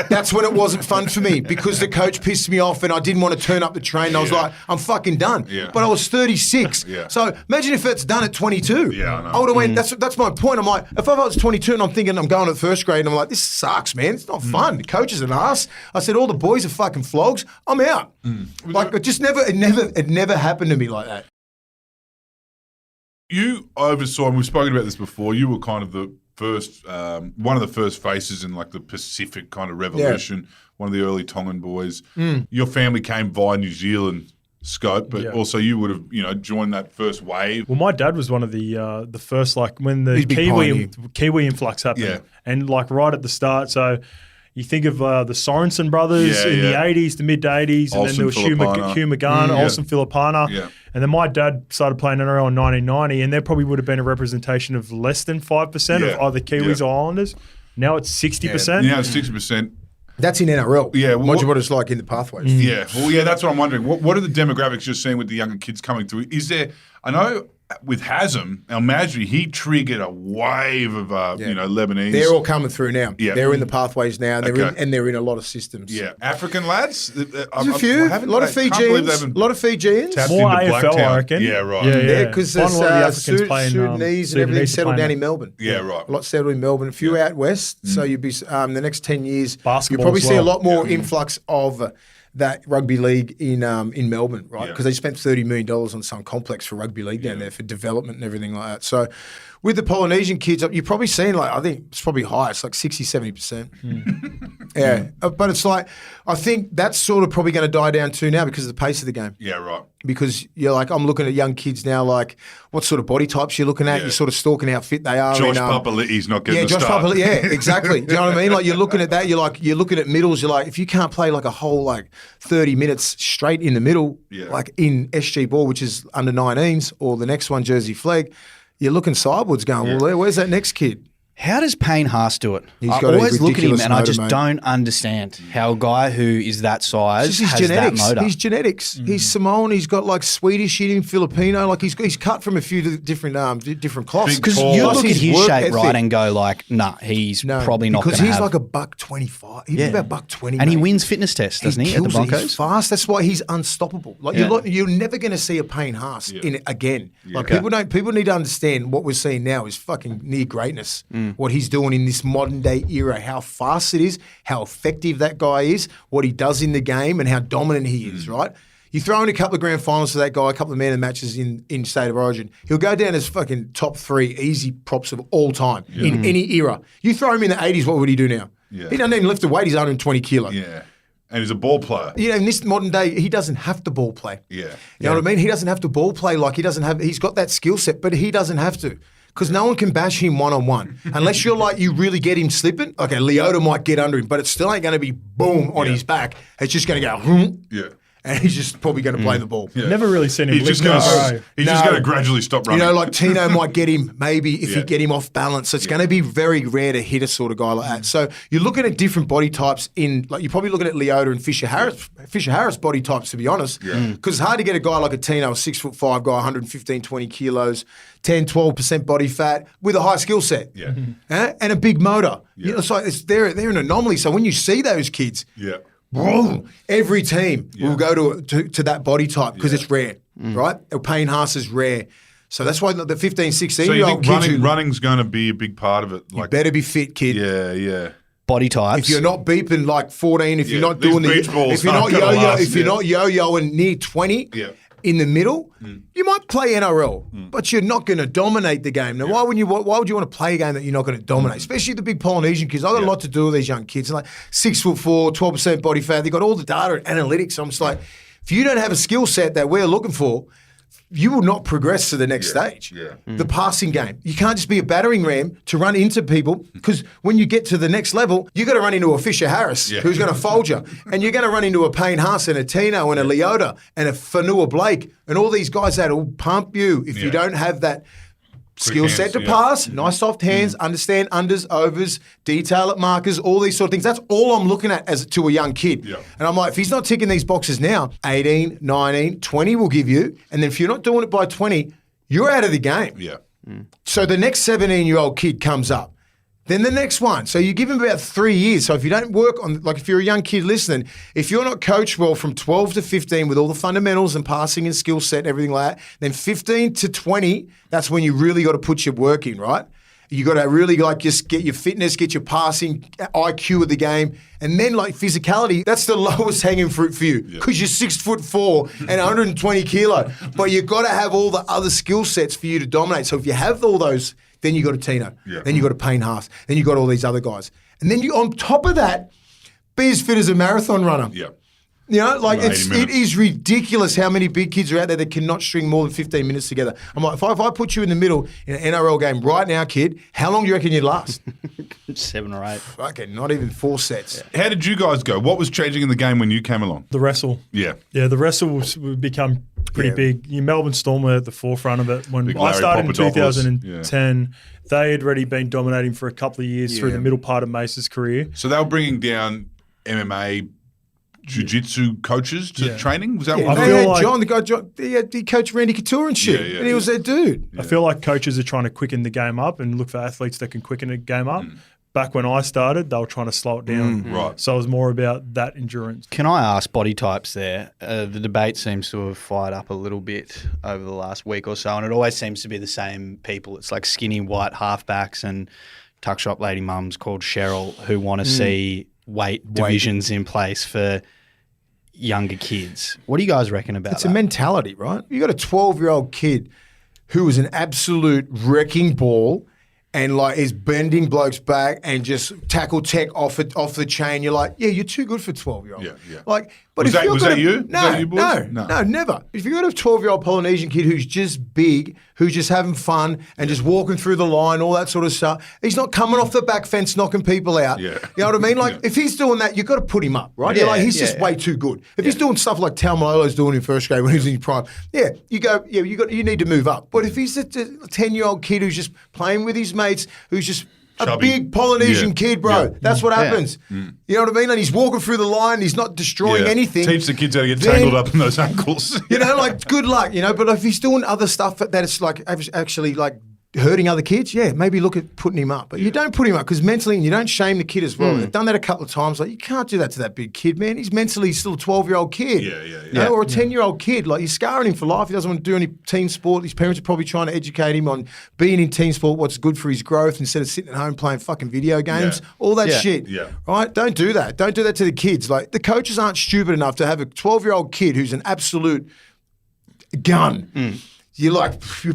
That's when it wasn't fun for me because the coach pissed me off and I didn't want to turn up the train. I was like, I'm fucking done. But I was 36. So imagine if it's done at 22. I know. I would have went, that's my point. I'm like, if I was 22 and I'm thinking I'm going to first grade and I'm like, this sucks, man. It's not fun. The coach is an ass. I said, all the boys are fucking flogs. I'm out. Like, it never happened to me like that. You oversaw, and we've spoken about this before, you were kind of the first, one of the first faces in like the Pacific kind of revolution, one of the early Tongan boys. Your family came via New Zealand scope, but also you would have, joined that first wave. Well, my dad was one of the first, like when the Kiwi influx happened, and like right at the start. So you think of the Sorensen brothers in the 80s, the mid 80s, and then there was Hugh Magana, Olsen Filipana. And then my dad started playing NRL in 1990, and there probably would have been a representation of less than 5% of either Kiwis or Islanders. Now it's 60%. Now it's 60%. That's in NRL. Yeah. Imagine what it's like in the pathways. Yeah. Well, that's what I'm wondering. What are the demographics you're seeing with the younger kids coming through? Is there, I know with Hazem, Al Majri, he triggered a wave of, Lebanese. They're all coming through now. Yeah. They're in the pathways now, and they're in a lot of systems. Yeah. African lads? There's a few. A lot of Fijians. More AFL, I reckon. Yeah, right. Yeah, because there's Africans playing Sudanese and everything settled down in Melbourne. Yeah, right. A lot settled in Melbourne. A few out west. So you'd be the next 10 years. Basketball you'll probably as see a well. lot more influx of that rugby league in Melbourne, right? Because they spent $30 million on some complex for rugby league down there for development and everything like that. So with the Polynesian kids, you're probably seeing I think it's probably high. It's like 60, 70%. But it's like, I think that's sort of probably going to die down too now because of the pace of the game. Yeah, right. Because you're like, I'm looking at young kids now, like what sort of body types you're looking at. You're sort of stalking how fit they are. Josh Papali'i's not getting the Josh start. Exactly. Do you know what I mean? Like you're looking at that, you're looking at middles, you're like, if you can't play like a whole 30 minutes straight in the middle, like in SG ball, which is under 19s, or the next one, Jersey Flag, you're looking sideways going, well, where's that next kid? How does Payne Haas do it? He's I got a always look at him ridiculous and I motor, just mate. don't understand how a guy who is that size It's just has his genetics. that motor. His genetics. He's Samoan. He's got like Swedish in him, Filipino. Like he's cut from a few different cloths. Big, Because tall. you Plus look at his work shape, ethic. right, and go like, nah, he's probably not going because to he's have. like a $125. He's about $120, and he mate. wins fitness tests, doesn't he, at the kills it. He's Broncos? fast. That's why he's unstoppable. Like Yeah. you're never going to see a Payne Haas in it again. Like Okay. people need to understand what we're seeing now is fucking near greatness. What he's doing in this modern day era, how fast it is, how effective that guy is, what he does in the game, and how dominant he is. Right. You throw in a couple of grand finals to that guy, a couple of man of matches in State of Origin, he'll go down as fucking top 3 easy props of all time in any era. You throw him in the 80s, what would he do now? Yeah. He doesn't even lift a weight. He's 120 kilo. Yeah. And he's a ball player. You know, in this modern day, he doesn't have to ball play. Yeah. You know what I mean? He doesn't have to ball play like he's got that skill set, but he doesn't have to. Because no one can bash him one-on-one. Unless you're like, you really get him slipping. Okay, Leota might get under him, but it still ain't going to be boom on his back. It's just going to go, Yeah. and he's just probably going to play the ball. Yeah. Never really seen him He's just lift going in a row. to he's just going to gradually stop You running. know, like Tino might get him maybe if Yeah. you get him off balance. So it's going to be very rare to hit a sort of guy like that. So you're looking at different body types you're probably looking at Leota and Fisher Harris body types, to be honest. Because it's hard to get a guy like a Tino, a 6'5" guy, 115, 20 kilos, 10, 12% body fat with a high skill set. Yeah. And a big motor. You know, it's like they're an anomaly. So when you see those kids, Yeah. boom, every team will go to that body type because it's rare, right? Payne Haas is rare. So that's why the 15, 16 So you year think old kids running's going to be a big part of it? you better be fit, kid. Yeah. Body types. If you're not beeping like 14, if you're not these doing beach balls if you're aren't not gonna yo-yo, last, if you're not yo-yoing near 20 in the middle, you might play NRL, but you're not going to dominate the game. Now, why would you want to play a game that you're not going to dominate? Especially the big Polynesian kids. I've got a lot to do with these young kids. Like 6'4", 12% body fat. They've got all the data and analytics. I'm just like, if you don't have a skill set that we're looking for, you will not progress to the next stage. Yeah. The passing game. You can't just be a battering ram to run into people because when you get to the next level, you got to run into a Fisher Harris who's going to fold you. And you're going to run into a Payne Haas and a Tino and a Leota and a Fanua Blake and all these guys that will pump you if you don't have that skill set to pass, nice soft hands, understand unders, overs, detail at markers, all these sort of things. That's all I'm looking at as to a young kid. Yeah. And I'm like, if he's not ticking these boxes now, 18, 19, 20 will give you. And then if you're not doing it by 20, you're out of the game. Yeah. So the next 17-year-old kid comes up. Then the next one. So you give him about 3 years. So if you don't work on, like if you're a young kid listening, if you're not coached well from 12 to 15 with all the fundamentals and passing and skill set and everything like that, then 15 to 20, that's when you really got to put your work in, right? You got to really like just get your fitness, get your passing, IQ of the game, and then like physicality. That's the lowest hanging fruit for you because you're 6'4" and 120 kilo. But you've got to have all the other skill sets for you to dominate. So if you have all those, then you got a Tino, then you got a Payne Haas, then you got all these other guys, and then you on top of that, be as fit as a marathon runner. Yeah. You know, like About 80 it minutes. is ridiculous how many big kids are out there that cannot string more than 15 minutes together. I'm like, if I put you in the middle in an NRL game right now, kid, how long do you reckon you'd last? 7 or 8. Okay, not even 4 sets. How did you guys go? What was changing in the game when you came along? The wrestle. Yeah. Yeah, the wrestle would become pretty big. Melbourne Storm were at the forefront of it. When Big I Larry started in Papadopoulos. 2010, they had already been dominating for a couple of years through the middle part of Mace's career. So they were bringing down MMA jiu-jitsu coaches to training? Was that Yeah, what I they feel had like- John, the guy, he coached Randy Couture and shit, Yeah, and he was their dude. I feel like coaches are trying to quicken the game up and look for athletes that can quicken the game up. Back when I started, they were trying to slow it down. Right. So it was more about that endurance. Can I ask body types there? The debate seems to have fired up a little bit over the last week or so, and it always seems to be the same people. It's like skinny white halfbacks and tuck shop lady mums called Cheryl who want to see weight divisions in place for younger kids. What do you guys reckon about It's that? a mentality, right? You got a 12-year-old kid who is an absolute wrecking ball and like is bending blokes back and just tackle tech off the chain. You're like, yeah, you're too good for 12-year-old. Yeah. Like, but Was if that- you're was gonna, that you? Was No, that you boys? no, never. If you've got a 12-year-old Polynesian kid who's just big, who's just having fun and just walking through the line, all that sort of stuff, he's not coming off the back fence knocking people out. Yeah. You know what I mean? Like, if he's doing that, you've got to put him up, right? You're like, he's just way too good. If he's doing stuff like Tal Malolo's doing in first grade when he was in his prime, you need to move up. But if he's a 10-year-old kid who's just playing with his mates, who's just A chubby. big Polynesian kid, bro. Yeah. That's what happens. You know what I mean? And he's walking through the line. He's not destroying anything. Teach the kids how to get Then- tangled up in those ankles. You know, like, good luck, you know. But if he's doing other stuff that it's like actually like hurting other kids, maybe look at putting him up. But you don't put him up because mentally, and you don't shame the kid as well. They've done that a couple of times. Like, you can't do that to that big kid, man. He's mentally still a 12-year-old kid. You know, or a 10-year-old kid. Like, you're scarring him for life. He doesn't want to do any team sport. His parents are probably trying to educate him on being in team sport, what's good for his growth, instead of sitting at home playing fucking video games. All that shit. Right? Don't do that. Don't do that to the kids. Like, the coaches aren't stupid enough to have a 12-year-old kid who's an absolute gun. You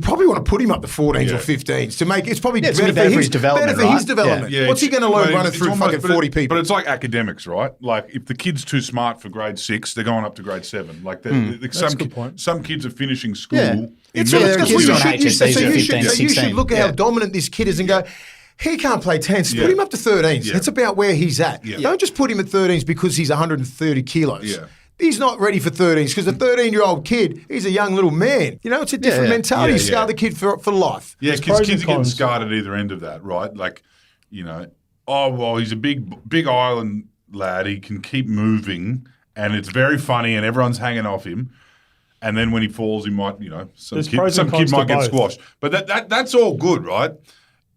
probably want to put him up to 14s or 15s to make it's probably it's better gonna be for his development. Better for his development. Yeah, What's he going to learn running through almost, fucking 40 people? But it's like academics, right? Like, if the kid's too smart for grade 6, they're going up to grade 7. Like, That's a good point. Some kids are finishing school. Yeah. In It's middle that's school. what you on should. HSCs So at you 15, should 16. look at how dominant this kid is and go, he can't play 10s. Put him up to 13s. It's about where he's at. Don't just put him at 13s because he's 130 kilos. He's not ready for 13s because a 13-year-old kid, he's a young little man. You know, it's a different mentality. You scar the kid for life. Yeah, There's pros kids and are getting cons. scarred at either end of that, right? Like, you know, he's a big island lad. He can keep moving, and it's very funny, and everyone's hanging off him. And then when he falls, he might, you know, some There's kid pros and cons to might get both. squashed. But that's all good, right?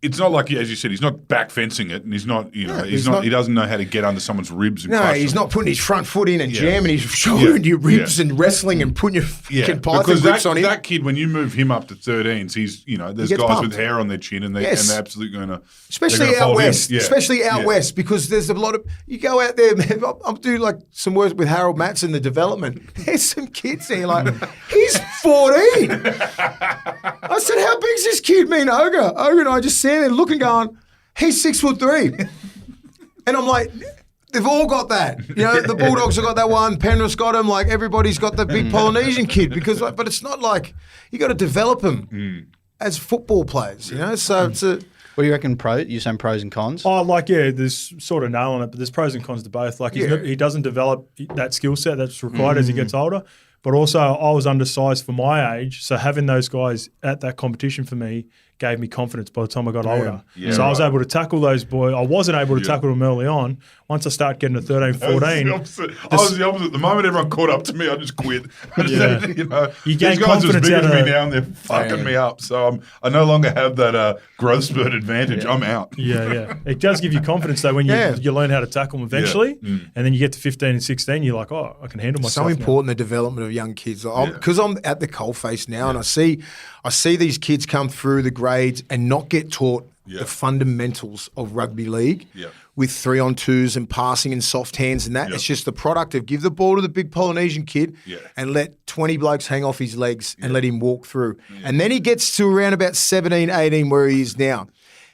It's not like, as you said, he's not back fencing it, and he's not, you know, he doesn't know how to get under someone's ribs and No, crush he's them. not putting his front foot in and jamming his shoulder into your ribs and wrestling and putting your fucking python because grips on him. that kid, when you move him up to 13s, he's, you know, there's gets guys pumped. with hair on their chin, and they're absolutely going to, Especially out west, west, because there's a lot of you go out there. Man, I'll do like some work with Harold Matts in the development. There's some kids there, like he's 14. I said, "How big's this kid?" Me and Ogre and I just stand there looking, going, "He's 6'3," and I'm like. They've all got that. You know, the Bulldogs have got that one. Penrith's got him. Like, everybody's got the big Polynesian kid because, like, but it's not like you got to develop them as football players. You know, so it's a. What do you reckon? You're saying pros and cons? There's sort of nail on it, but there's pros and cons to both. Like, he doesn't develop that skill set that's required as he gets older. But also, I was undersized for my age, so having those guys at that competition for me gave me confidence by the time I got older. So I was able to tackle those boys. I wasn't able to tackle them early on. Once I start getting to 13, 14. I was the opposite. The moment everyone caught up to me, I just quit. I just said, you know, You gain these guys are as confidence big out as of me now, and they're fucking me up. So I no longer have that growth spurt advantage. I'm out. It does give you confidence, though, when you learn how to tackle them eventually. And then you get to 15 and 16, you're like, oh, I can handle myself. So important, the development of young kids. Because I'm at the coalface now, and I see these kids come through the grades and not get taught the fundamentals of rugby league with 3-on-2s and passing and soft hands and that. It's just the product of give the ball to the big Polynesian kid and let 20 blokes hang off his legs and let him walk through. And then he gets to around about 17, 18 where he is now.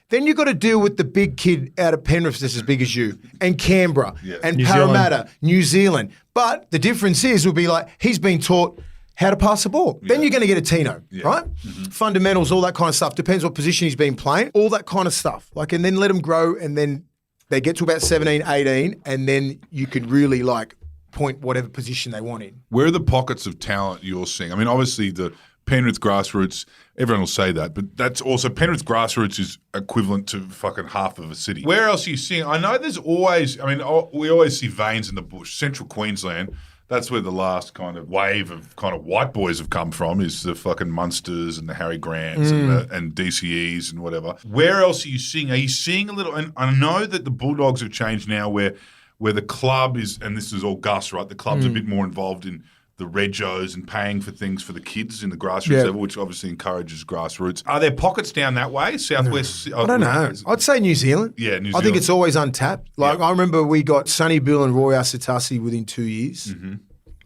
Then you've got to deal with the big kid out of Penrith that's as big as you, and Canberra, and New Parramatta, New Zealand. But the difference will be like he's been taught how to pass the ball. Then you're going to get a Tino, right? Fundamentals, all that kind of stuff. Depends what position he's been playing, all that kind of stuff. Like, and then let them grow, and then they get to about 17, 18, and then you could really like point whatever position they want in. Where are the pockets of talent you're seeing? I mean, obviously the Penrith grassroots, everyone will say that, but that's also Penrith grassroots is equivalent to fucking half of a city. Where else are you seeing? I know there's always, I mean, we always see veins in the bush. Central Queensland, that's where the last kind of wave of kind of white boys have come from, is the fucking Munsters and the Harry Grants and DCEs and whatever. Where else are you seeing? Are you seeing a little, and I know that the Bulldogs have changed now where the club is, and this is all Gus, right? The club's a bit more involved in the regos and paying for things for the kids in the grassroots level, which obviously encourages grassroots. Are there pockets down that way? Southwest? I don't know. I'd say New Zealand. Yeah, New Zealand. I think it's always untapped. Like, I remember we got Sonny Bill and Roy Asatasi within 2 years.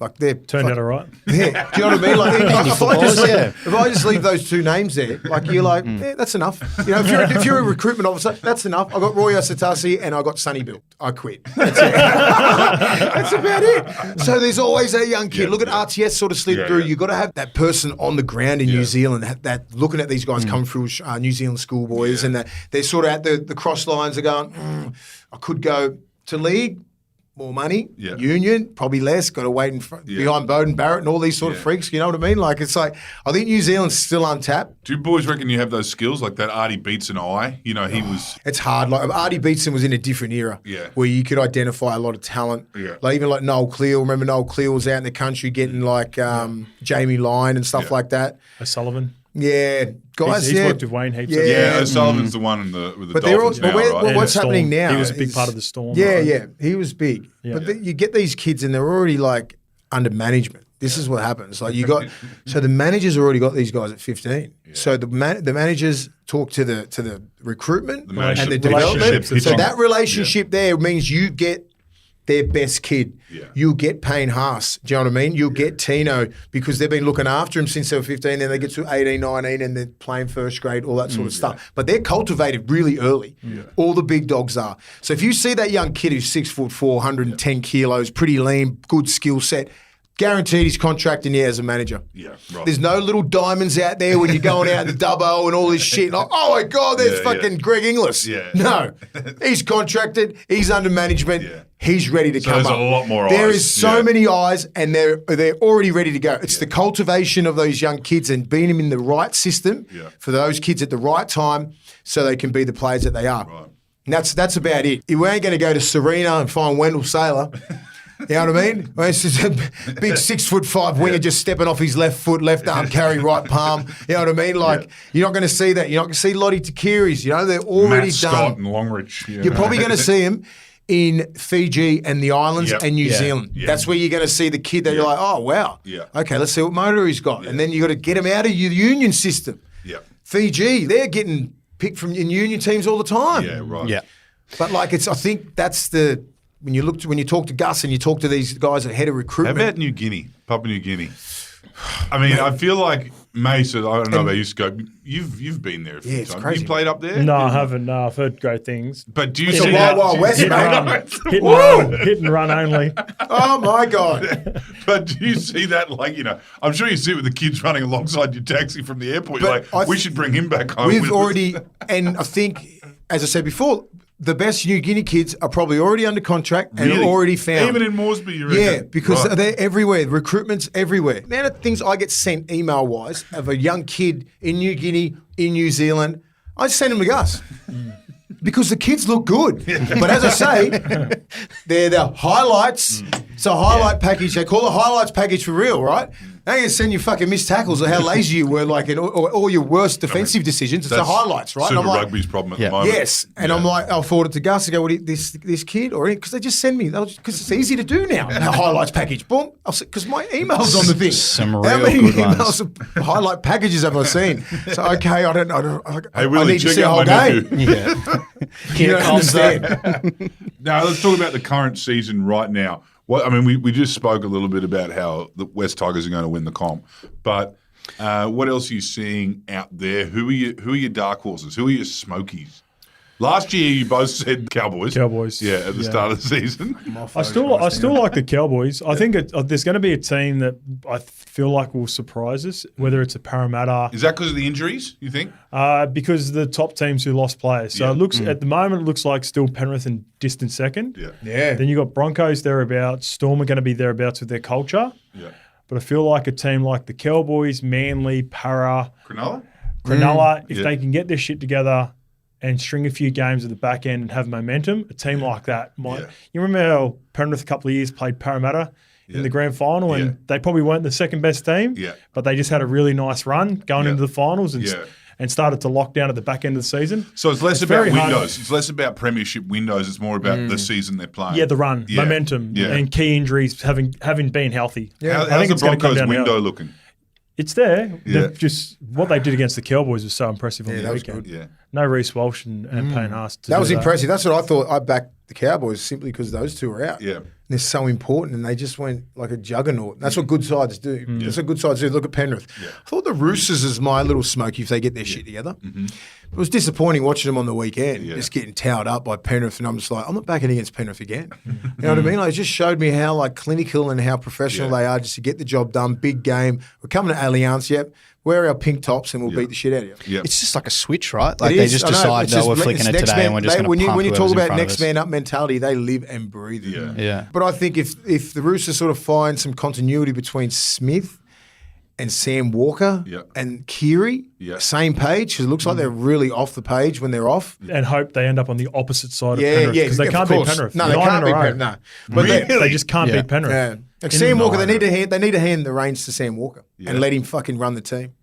Like, they're Turned out all right. Yeah, do you know what I mean? Like, if I just leave those two names there, like, you're like, that's enough. You know, if you're a recruitment officer, that's enough. I got Roy Asatasi and I got Sonny Bill. I quit. That's it. That's about it. So there's always that young kid. Look at RTS sort of slid through. You've got to have that person on the ground in New Zealand, that looking at these guys come through New Zealand schoolboys, and they're sort of at the cross lines. They're going, I could go to league. more money. Yeah. Union, probably less. Got to wait behind Bowden Barrett and all these sort of freaks. You know what I mean? Like, it's like, I think New Zealand's still untapped. Do you boys reckon you have those skills like that Artie Beetson eye? You know, he was... It's hard. Like, Artie Beetson was in a different era where you could identify a lot of talent. Yeah. Like, even like Noel Cleal. Remember Noel Cleal was out in the country getting like Jamie Lyon and stuff like that. O'Sullivan. Yeah, guys. He's worked with Wayne heaps. Yeah, O'Sullivan's the one with the Dolphins now, right? What's happening now? He was a big part of the Storm. Yeah, right? yeah, he was big. Yeah. But you get these kids and they're already like under management. This is what happens. Like so the managers already got these guys at 15. Yeah. So the managers talk to the recruitment and the development. So that relationship there means you get their best kid. Yeah. You'll get Payne Haas. Do you know what I mean? You'll get Tino because they've been looking after him since they were 15. Then they get to 18, 19 and they're playing first grade, all that sort of stuff. But they're cultivated really early. Yeah. All the big dogs are. So if you see that young kid who's 6'4", 110 kilos, pretty lean, good skill set, guaranteed he's contracting here as a manager. Yeah, right. There's no little diamonds out there when you're going out in the Dubbo and all this shit. Like, oh my God, there's fucking Greg Inglis. Yeah. No, he's contracted. He's under management. Yeah. He's ready to come up. There's a lot more eyes. There is so many eyes, and they're already ready to go. It's the cultivation of those young kids and being them in the right system for those kids at the right time, so they can be the players that they are. Right. And that's about it. We ain't going to go to Serena and find Wendell Saylor. You know what I mean? It's just a big 6'5" winger just stepping off his left foot, left arm carry, right palm. You know what I mean? Like, you're not going to see that. You're not going to see Lottie Takiris. You know, they're already Matt done. Scott and Longridge. Yeah. You're probably going to see him in Fiji and the islands and New Zealand. Yeah. That's where you're going to see the kid that you're like, oh, wow. Yeah. Okay, let's see what motor he's got. And then you got to get him out of your union system. Yeah. Fiji, they're getting picked from in union teams all the time. Yeah, right. Yeah. But like, I think that's the... When you talk to Gus and you talk to these guys at head of recruitment. How about New Guinea, Papua New Guinea? I mean, I feel like Mason. I don't know about you, Scope. You've been there a few it's times. crazy. You played up there? No, I haven't. No, I've heard great things. But do you It's see a that? Wild West, Hit and mate. run, hit and run only. Oh my God! But do you see that? Like, you know, I'm sure you see it with the kids running alongside your taxi from the airport. You're But like, we should bring him back home. We've with us. already, and I think, as I said before, the best New Guinea kids are probably already under contract and Really? already found. Even in Moresby, you reckon? Yeah, because Right. they're everywhere. Recruitment's everywhere. Now, the things I get sent email-wise of a young kid in New Guinea, in New Zealand, I just send them to Gus. Because the kids look good. But as I say, they're the highlights. It's a highlight package. They call it highlights package for real, right? They ain't gonna send you fucking missed tackles or how lazy you were, like, or all your worst defensive decisions. It's the That's highlights, right? And Super I'm like, Rugby's problem at the moment. yes. And I'm like, I'll forward it to Gus and go, what, this kid? Or because they just send me, because it's easy to do now. A highlights package. Boom. Because my email's on the thing. Some How real many good emails ones. of highlight packages have I seen? So, okay, I Hey, Willie, need to check see a out whole my game. nephew. Yeah. You don't understand. Now, let's talk about the current season right now. We just spoke a little bit about how the West Tigers are going to win the comp, but what else are you seeing out there? Who are your dark horses? Who are your smokies? Last year, you both said Cowboys. Cowboys. Yeah, at the start of the season. I still like the Cowboys. I think there's going to be a team that I feel like will surprise us, whether it's a Parramatta. Is that because of the injuries, you think? Because the top teams who lost players. So it looks at the moment it looks like still Penrith in distant second. Yeah. Yeah. Then you got Broncos thereabouts. Storm are going to be thereabouts with their culture. Yeah. But I feel like a team like the Cowboys, Manly, Para, Cronulla? if they can get their shit together and string a few games at the back end and have momentum, a team like that might. Yeah. You remember how Penrith a couple of years played Parramatta in the grand final and they probably weren't the second best team, but they just had a really nice run going into the finals and started to lock down at the back end of the season. So it's less about very hard. windows. It's less about premiership windows. It's more about the season they're playing. Yeah, the run, momentum, and key injuries having been healthy. How's I think the it's gonna come Broncos down to window health. looking? It's there. Yeah. Just what they did against the Cowboys was so impressive on the that was weekend. good. Yeah. No Reece Walsh and Payne Haas. That was impressive. That's what I thought. I backed the Cowboys simply because those two were out. Yeah. And they're so important, and they just went like a juggernaut. That's what good sides do. That's what good sides do. Look at Penrith. Yeah. I thought the Roosters is my little smoky if they get their shit together. It was disappointing watching them on the weekend, just getting towed up by Penrith, and I'm just like, I'm not backing against Penrith again. You know what I mean? Like, it just showed me how clinical and how professional they are just to get the job done. Big game. We're coming to Allianz, wear our pink tops and we'll beat the shit out of you. Yeah. It's just like a switch, right? Like It they is, just I know, decide, it's no, just- we're flicking it's it next today man- and we're just going to when pump you talk whoever's in about front of next us. man up mentality, they live and breathe it. Yeah. Yeah. But I think if the Roosters sort of find some continuity between Smith and Sam Walker Yeah. and Keary, Yeah. same page, because it looks like they're really off the page when they're off. And hope they end up on the opposite side of Yeah, Penrith yeah, because they of can't beat course. Penrith. No, they 9 can't in a beat row. Penrith. No, but They just can't Yeah. beat Penrith. yeah. Like In Sam Walker, they 9. need to hand the reins to Sam Walker Yeah. and let him fucking run the team.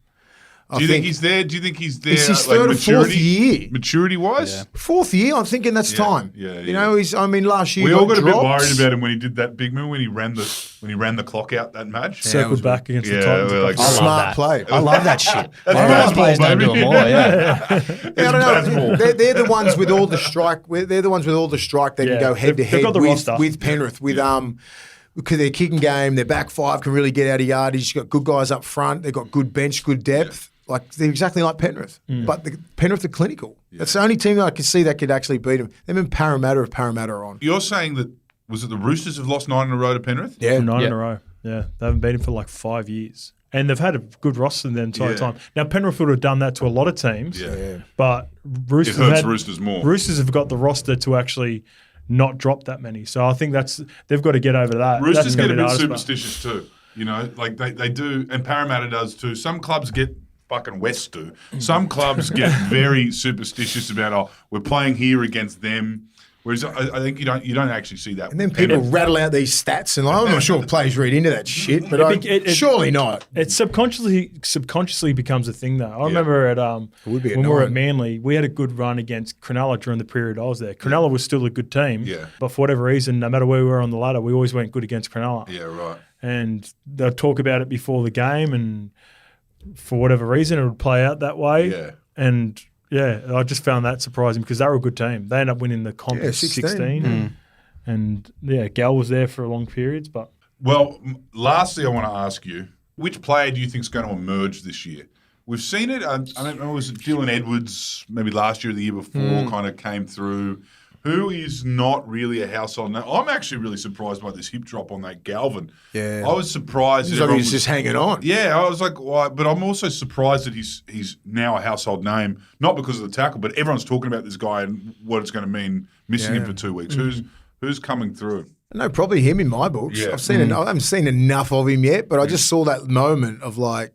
Do you think he's there? Do you think he's there? It's his third or fourth year. Maturity wise? Yeah. Fourth year, I'm thinking that's time. yeah, You yeah. know, last year We he all got a bit dropped. worried about him when he did that big move when he ran the clock out that match. Circled back against the Yeah, Titans. we're like, I love Smart that. play. I love that shit. That's Most players basketball, don't do baby. it more, yeah. Yeah, I It's don't know. They're the ones with all the strike. They're the ones with all the strike that Yeah, can go head to they've got head the roster. with Penrith. With because their kicking game, their back five can really get out of yardage. You've got good guys up front. They've got good bench, good depth. Like they're exactly like Penrith, but the Penrith are clinical. That's the only team that I can see that could actually beat them. Them and Parramatta if Parramatta are on. You're saying that was it the Roosters have lost 9 in a row to Penrith? Yeah, 9 in Yeah. a row. Yeah, they haven't beaten for like 5 years. And they've had a good roster the entire Yeah. time. Now, Penrith would have done that to a lot of teams, Yeah. but It Roosters, hurts Roosters more. Roosters have got the roster to actually not drop that many. So I think they've got to get over that. Roosters That's get gonna a be the bit hardest part. superstitious too. You know, like they do, and Parramatta does too. Some clubs get fucking West do. Some clubs get very superstitious about, we're playing here against them. Whereas I think you don't actually see that. and then people rattle out these stats, and like, I'm not sure players read into that shit, but surely not. It subconsciously becomes a thing, though. I remember at would be when we were at annoying. Manly, we had a good run against Cronulla during the period I was there. Cronulla was still a good team, Yeah. but for whatever reason, no matter where we were on the ladder, we always went good against Cronulla. Yeah, right. And they'll talk about it before the game, and for whatever reason, it would play out that way. Yeah. And yeah, I just found that surprising because they were a good team. They ended up winning the comp Yeah, at 16. 16. And yeah, Gal was there for long periods, but Well, lastly, I want to ask you, which player do you think is going to emerge this year? We've seen it. I don't know, was it Dylan Edwards maybe last year or the year before kind of came through, who is not really a household name. I'm actually really surprised by this hip drop on that Galvin. Yeah. I was surprised. He's that like everyone he's just hanging on. Yeah, I was like, why? But I'm also surprised that he's now a household name, not because of the tackle, but everyone's talking about this guy and what it's going to mean missing him for 2 weeks. Who's coming through? No, probably him in my books. Yeah. I haven't seen enough of him yet, but I just saw that moment of like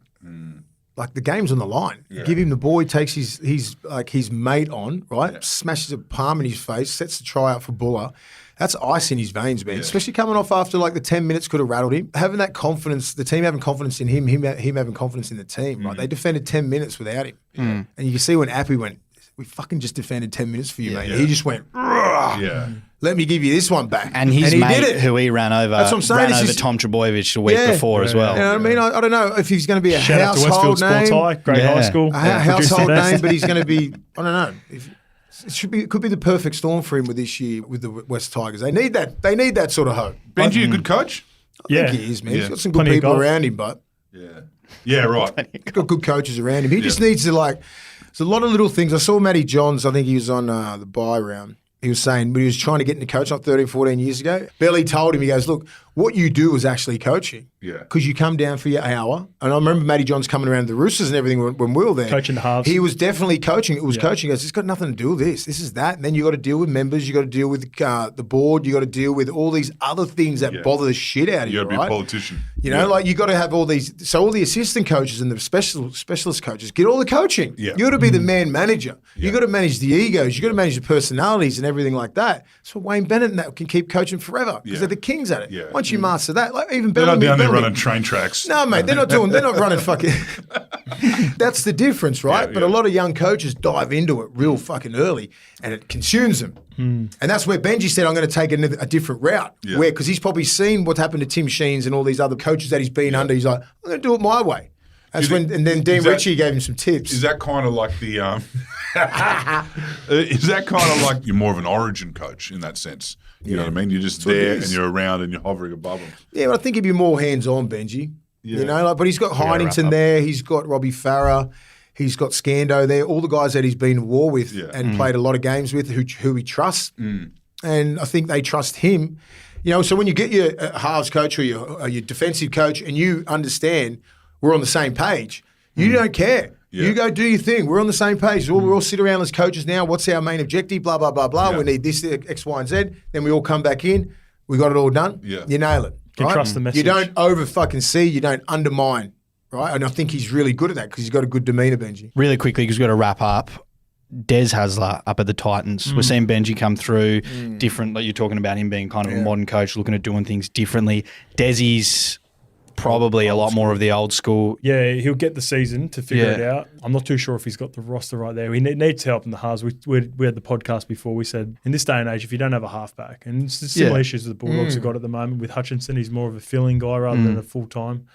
the game's on the line. Yeah. Give him the ball, he takes his mate on, right? Yeah. Smashes a palm in his face, sets the try out for Buller. That's ice in his veins, man. Yeah. Especially coming off after like the 10 minutes could have rattled him. Having that confidence, the team having confidence in him having confidence in the team, right? They defended 10 minutes without him. And you can see when Appy went, we fucking just defended 10 minutes for you, mate. Yeah. He just went, "Rah, Yeah. let me give you this one back. And his he mate, did it. who he ran over, That's what I'm saying, ran it's over just- Tom Trebojevic the week before as well. You know what I mean? I don't know if he's going to be a shout out to household Westfield Sports name. High, great Yeah. high school. A household Producing name, but he's going to be, I don't know. It could be the perfect storm for him with this year with the West Tigers. They need that sort of hope. Benji, a good coach? I Yeah. think he is, man. Yeah. He's got some good Plenty of people golf. around him, but Yeah. Yeah, right. he's got good coaches around him. He just needs to there's a lot of little things. I saw Matty Johns, I think he was on the bye round. He was saying, but he was trying to get into coaching like 13, 14 years ago. Belly told him, he goes, look, what you do is actually coaching. Yeah. Because you come down for your hour. And I remember Matty Johns coming around the Roosters and everything when we were there. Coaching the halves. He was definitely coaching. It was coaching. He goes, it's got nothing to do with this. This is that. And then you got to deal with members. You got to deal with the board. You got to deal with all these other things that bother the shit out of You you, got to be right? a politician. You know, like you got to have all these. So all the assistant coaches and the specialist coaches get all the coaching. Yeah. You got to be the man manager. You got to manage the egos. You got to manage the personalities and everything like that. So Wayne Bennett and that can keep coaching forever because Yeah. they're the kings at it. Yeah. Once you master that, like even They're not Bellamy, down there Bellamy- running train tracks. No, mate, they're not running fucking. That's the difference, right? Yeah, But yeah. a lot of young coaches dive into it real fucking early, and it consumes them. And that's where Benji said, "I'm going to take a different route." Yeah. Because he's probably seen what's happened to Tim Sheens and all these other coaches that he's been under. He's like, "I'm going to do it my way." That's Do you think- and then Dean is that- Ritchie gave him some tips. Is that kind of like the is that kind of like you're more of an origin coach in that sense? You know what I mean? You're just what it there is. and you're around and you're hovering above them. Yeah, but I think he'd be more hands-on, Benji. Yeah. You know, but he's got Heinington wrap up. there. He's got Robbie Farah. He's got Scando there. All the guys that he's been to war with Yeah. and played a lot of games with, who he trusts. And I think they trust him. You know, so when you get your halves coach or your defensive coach, and you understand we're on the same page, You don't care. Yeah. You go do your thing. We're on the same page. We'll all sit around as coaches now. What's our main objective? Blah, blah, blah, blah. Yeah. We need this, X, Y, and Z. Then we all come back in. We got it all done. Yeah. You nail it. You right? trust the message. You don't over fucking see. You don't undermine. Right? And I think he's really good at that because he's got a good demeanour, Benji. Really quickly, because we've got to wrap up. Des Hasler up at the Titans. We're seeing Benji come through different, like you're talking about him being kind of a modern coach, looking at doing things differently. Desi's probably a lot more of the old school. Yeah, he'll get the season to figure it out. I'm not too sure if he's got the roster right there. He needs help in the halves. We had the podcast before. We said, in this day and age, if you don't have a halfback, and it's the similar issues the Bulldogs have got at the moment with Hutchinson, he's more of a filling guy rather than a full-time.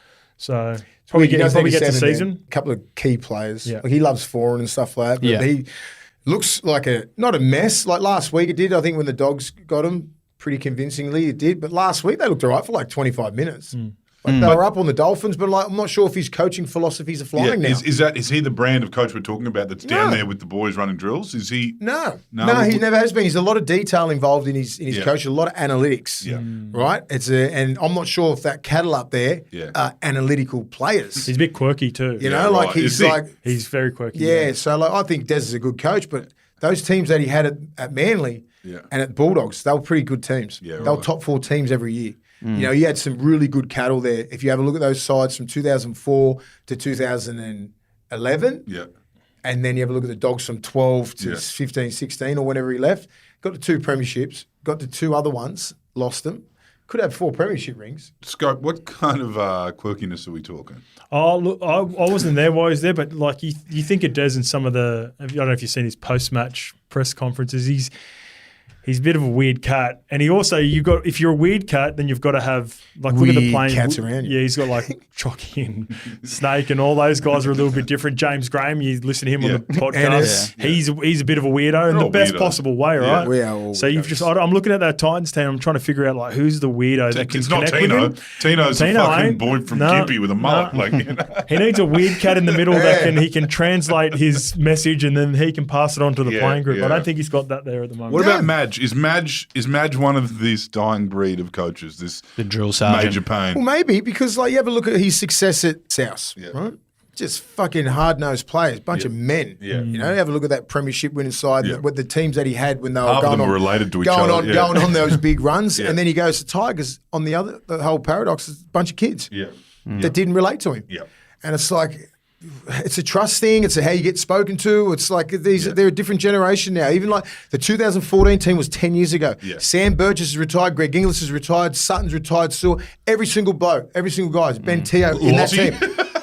So probably get the season. A couple of key players. Yeah. Like he loves foreign and stuff like that. But he looks like not a mess. Like last week it did. I think when the Dogs got him pretty convincingly, it did. But last week they looked all right for like 25 minutes. Like they were up on the Dolphins, but like I'm not sure if his coaching philosophies are flying now. Is he the brand of coach we're talking about that's down there with the boys running drills? Is he? No, he never has been. He's a lot of detail involved in his coaching, a lot of analytics. Yeah. Right? And I'm not sure if that cattle up there are analytical players. He's a bit quirky too. You know, like he's he's very quirky. Yeah, so like I think Des is a good coach, but those teams that he had at Manly and at Bulldogs, they were pretty good teams. Yeah, they were top 4 teams every year. You know, he had some really good cattle there. If you have a look at those sides from 2004 to 2011, and then you have a look at the Dogs from 12 to 15, 16 or whenever he left, got the 2 premierships, got the 2 other ones, lost them. Could have 4 premiership rings. Scope, what kind of quirkiness are we talking? Oh, look, I wasn't there while he was there, but like you think of Des in some of the, I don't know if you've seen his post-match press conferences, He's a bit of a weird cat, and he also if you're a weird cat, then you've got to have like weird look at the plane. Cats around you. Yeah, he's got like Chucky and Snake, and all those guys are a little bit different. James Graham, you listen to him on the podcast. He's a bit of a weirdo in the best possible way, right? We are all so I'm looking at that Titans team. I'm trying to figure out like who's the weirdo that can It's not connect with Tino. him. Tino's a fucking boy from Gimpy with a mullet. No. Like, you know. He needs a weird cat in the middle that he can translate his message and then he can pass it on to the playing group. I don't think he's got that there at the moment. What about Madge? Is Madge one of this dying breed of coaches? The drill sergeant. Major pain. Well, maybe because like you have a look at his success at South, right? Just fucking hard-nosed players, bunch of men. Yeah. You know, have a look at that premiership winning side with the teams that he had when they were Half of going them on, were related to each going other. on going on those big runs, and then he goes to Tigers. On the whole paradox is a bunch of kids that didn't relate to him. Yeah. And it's like, it's a trust thing. It's how you get spoken to. It's like they're a different generation now. Even like the 2014 team was 10 years ago. Yeah. Sam Burgess is retired. Greg Inglis is retired. Sutton's retired. Still, every single bloke, every single guy is Ben Teo in that team.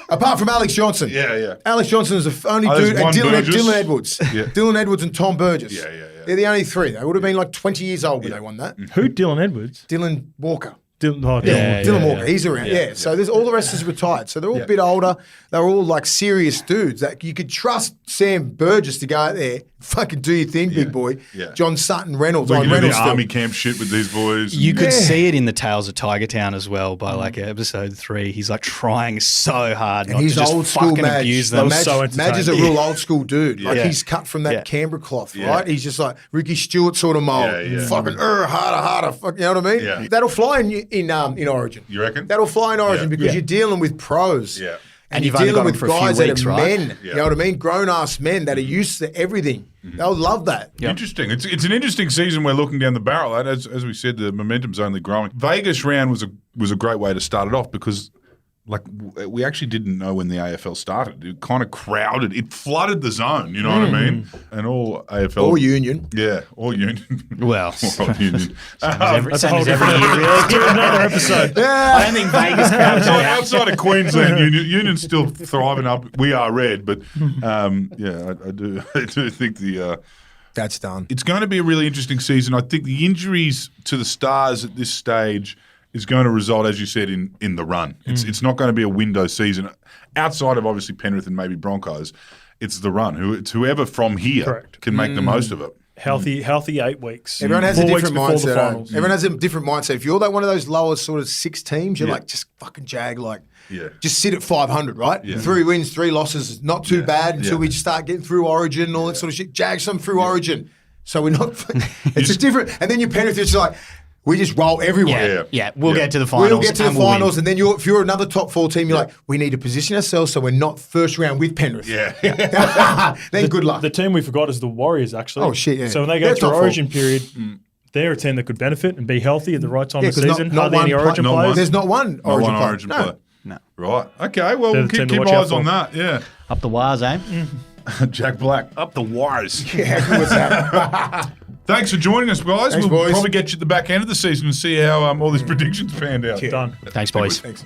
Apart from Alex Johnson. Yeah. Alex Johnson is the only there's dude. And one Burgess. Dylan Edwards. Dylan Edwards and Tom Burgess. Yeah. They're the only 3. They would have been like 20 years old when they won that. Who? Dylan Edwards? Dylan Walker. Dylan Walker, he's around. Yeah. So there's all the rest is retired. So they're all a bit older. They're all like serious dudes that you could trust Sam Burgess to go out there, fucking do your thing, big boy. Yeah. John Sutton, Reynolds. We can do Reynolds the still. army camp shit with these boys. You could see it in the Tales of Tiger Town as well by like episode 3. He's like trying so hard And not to he's just old school fucking Madge. abuse Like, them. Madge is a real old school dude. Like Yeah. he's cut from that Yeah. Canberra cloth, Yeah. right? He's just like Ricky Stewart sort of mold. Yeah. Fucking harder. Fuck, you know what I mean? Yeah. That'll fly in Origin. You reckon? That'll fly in Origin Yeah. because you're dealing with pros. Yeah. And you've you're only dealing got with them for a few guys weeks, that are right? men. Yeah. You know what I mean? Grown-ass men that are used to everything. They'll love that. Interesting. It's an interesting season we're looking down the barrel at. As we said, the momentum's only growing. Vegas round was a great way to start it off because like we actually didn't know when the AFL started. It kind of crowded. It flooded the zone, you know what I mean? And all AFL. Or union. Yeah, all union. Well, All union. That's a whole different another episode. I don't think Vegas crowds Outside of Queensland, Union's still thriving up. We are red, but I do think That's done. it's going to be a really interesting season. I think the injuries to the Stars at this stage is going to result, as you said, in the run. It's not going to be a window season. Outside of obviously Penrith and maybe Broncos, it's the run. It's whoever from here can make the most of it. Healthy 8 weeks. Everyone has 4 a weeks different before the mindset. finals. Everyone has a different mindset. If you're like one of those lower sort of 6 teams, you're like, just fucking jag, like, just sit at 500, right? Yeah. 3 wins, 3 losses, not too bad until we start getting through Origin and all that sort of shit. Jag some through Origin. So we're not, it's a different, and then your Penrith, it's like, We just roll everyone. Yeah. We'll get to the finals. We'll get to the and we'll win. finals, and then if you're another top 4 team, you're like, we need to position ourselves so we're not first round with Penrith. Then good luck. The team we forgot is the Warriors, actually. Oh, shit, yeah. So when they go They're through top Origin period, they're a team that could benefit and be healthy at the right time of 'cause season. not Hardly any one Origin not one. players. There's not one Not Origin one player. Origin No. player. No. Right. Okay. Well, They're we'll the team keep to watch out eyes on for. that. Yeah. Up the wires, eh? Jack Black up the wires. Yeah, good was that? Thanks for joining us, guys. Thanks, we'll boys. probably get you at the back end of the season and see how all these predictions panned out. Done. Thanks, boys. Thanks.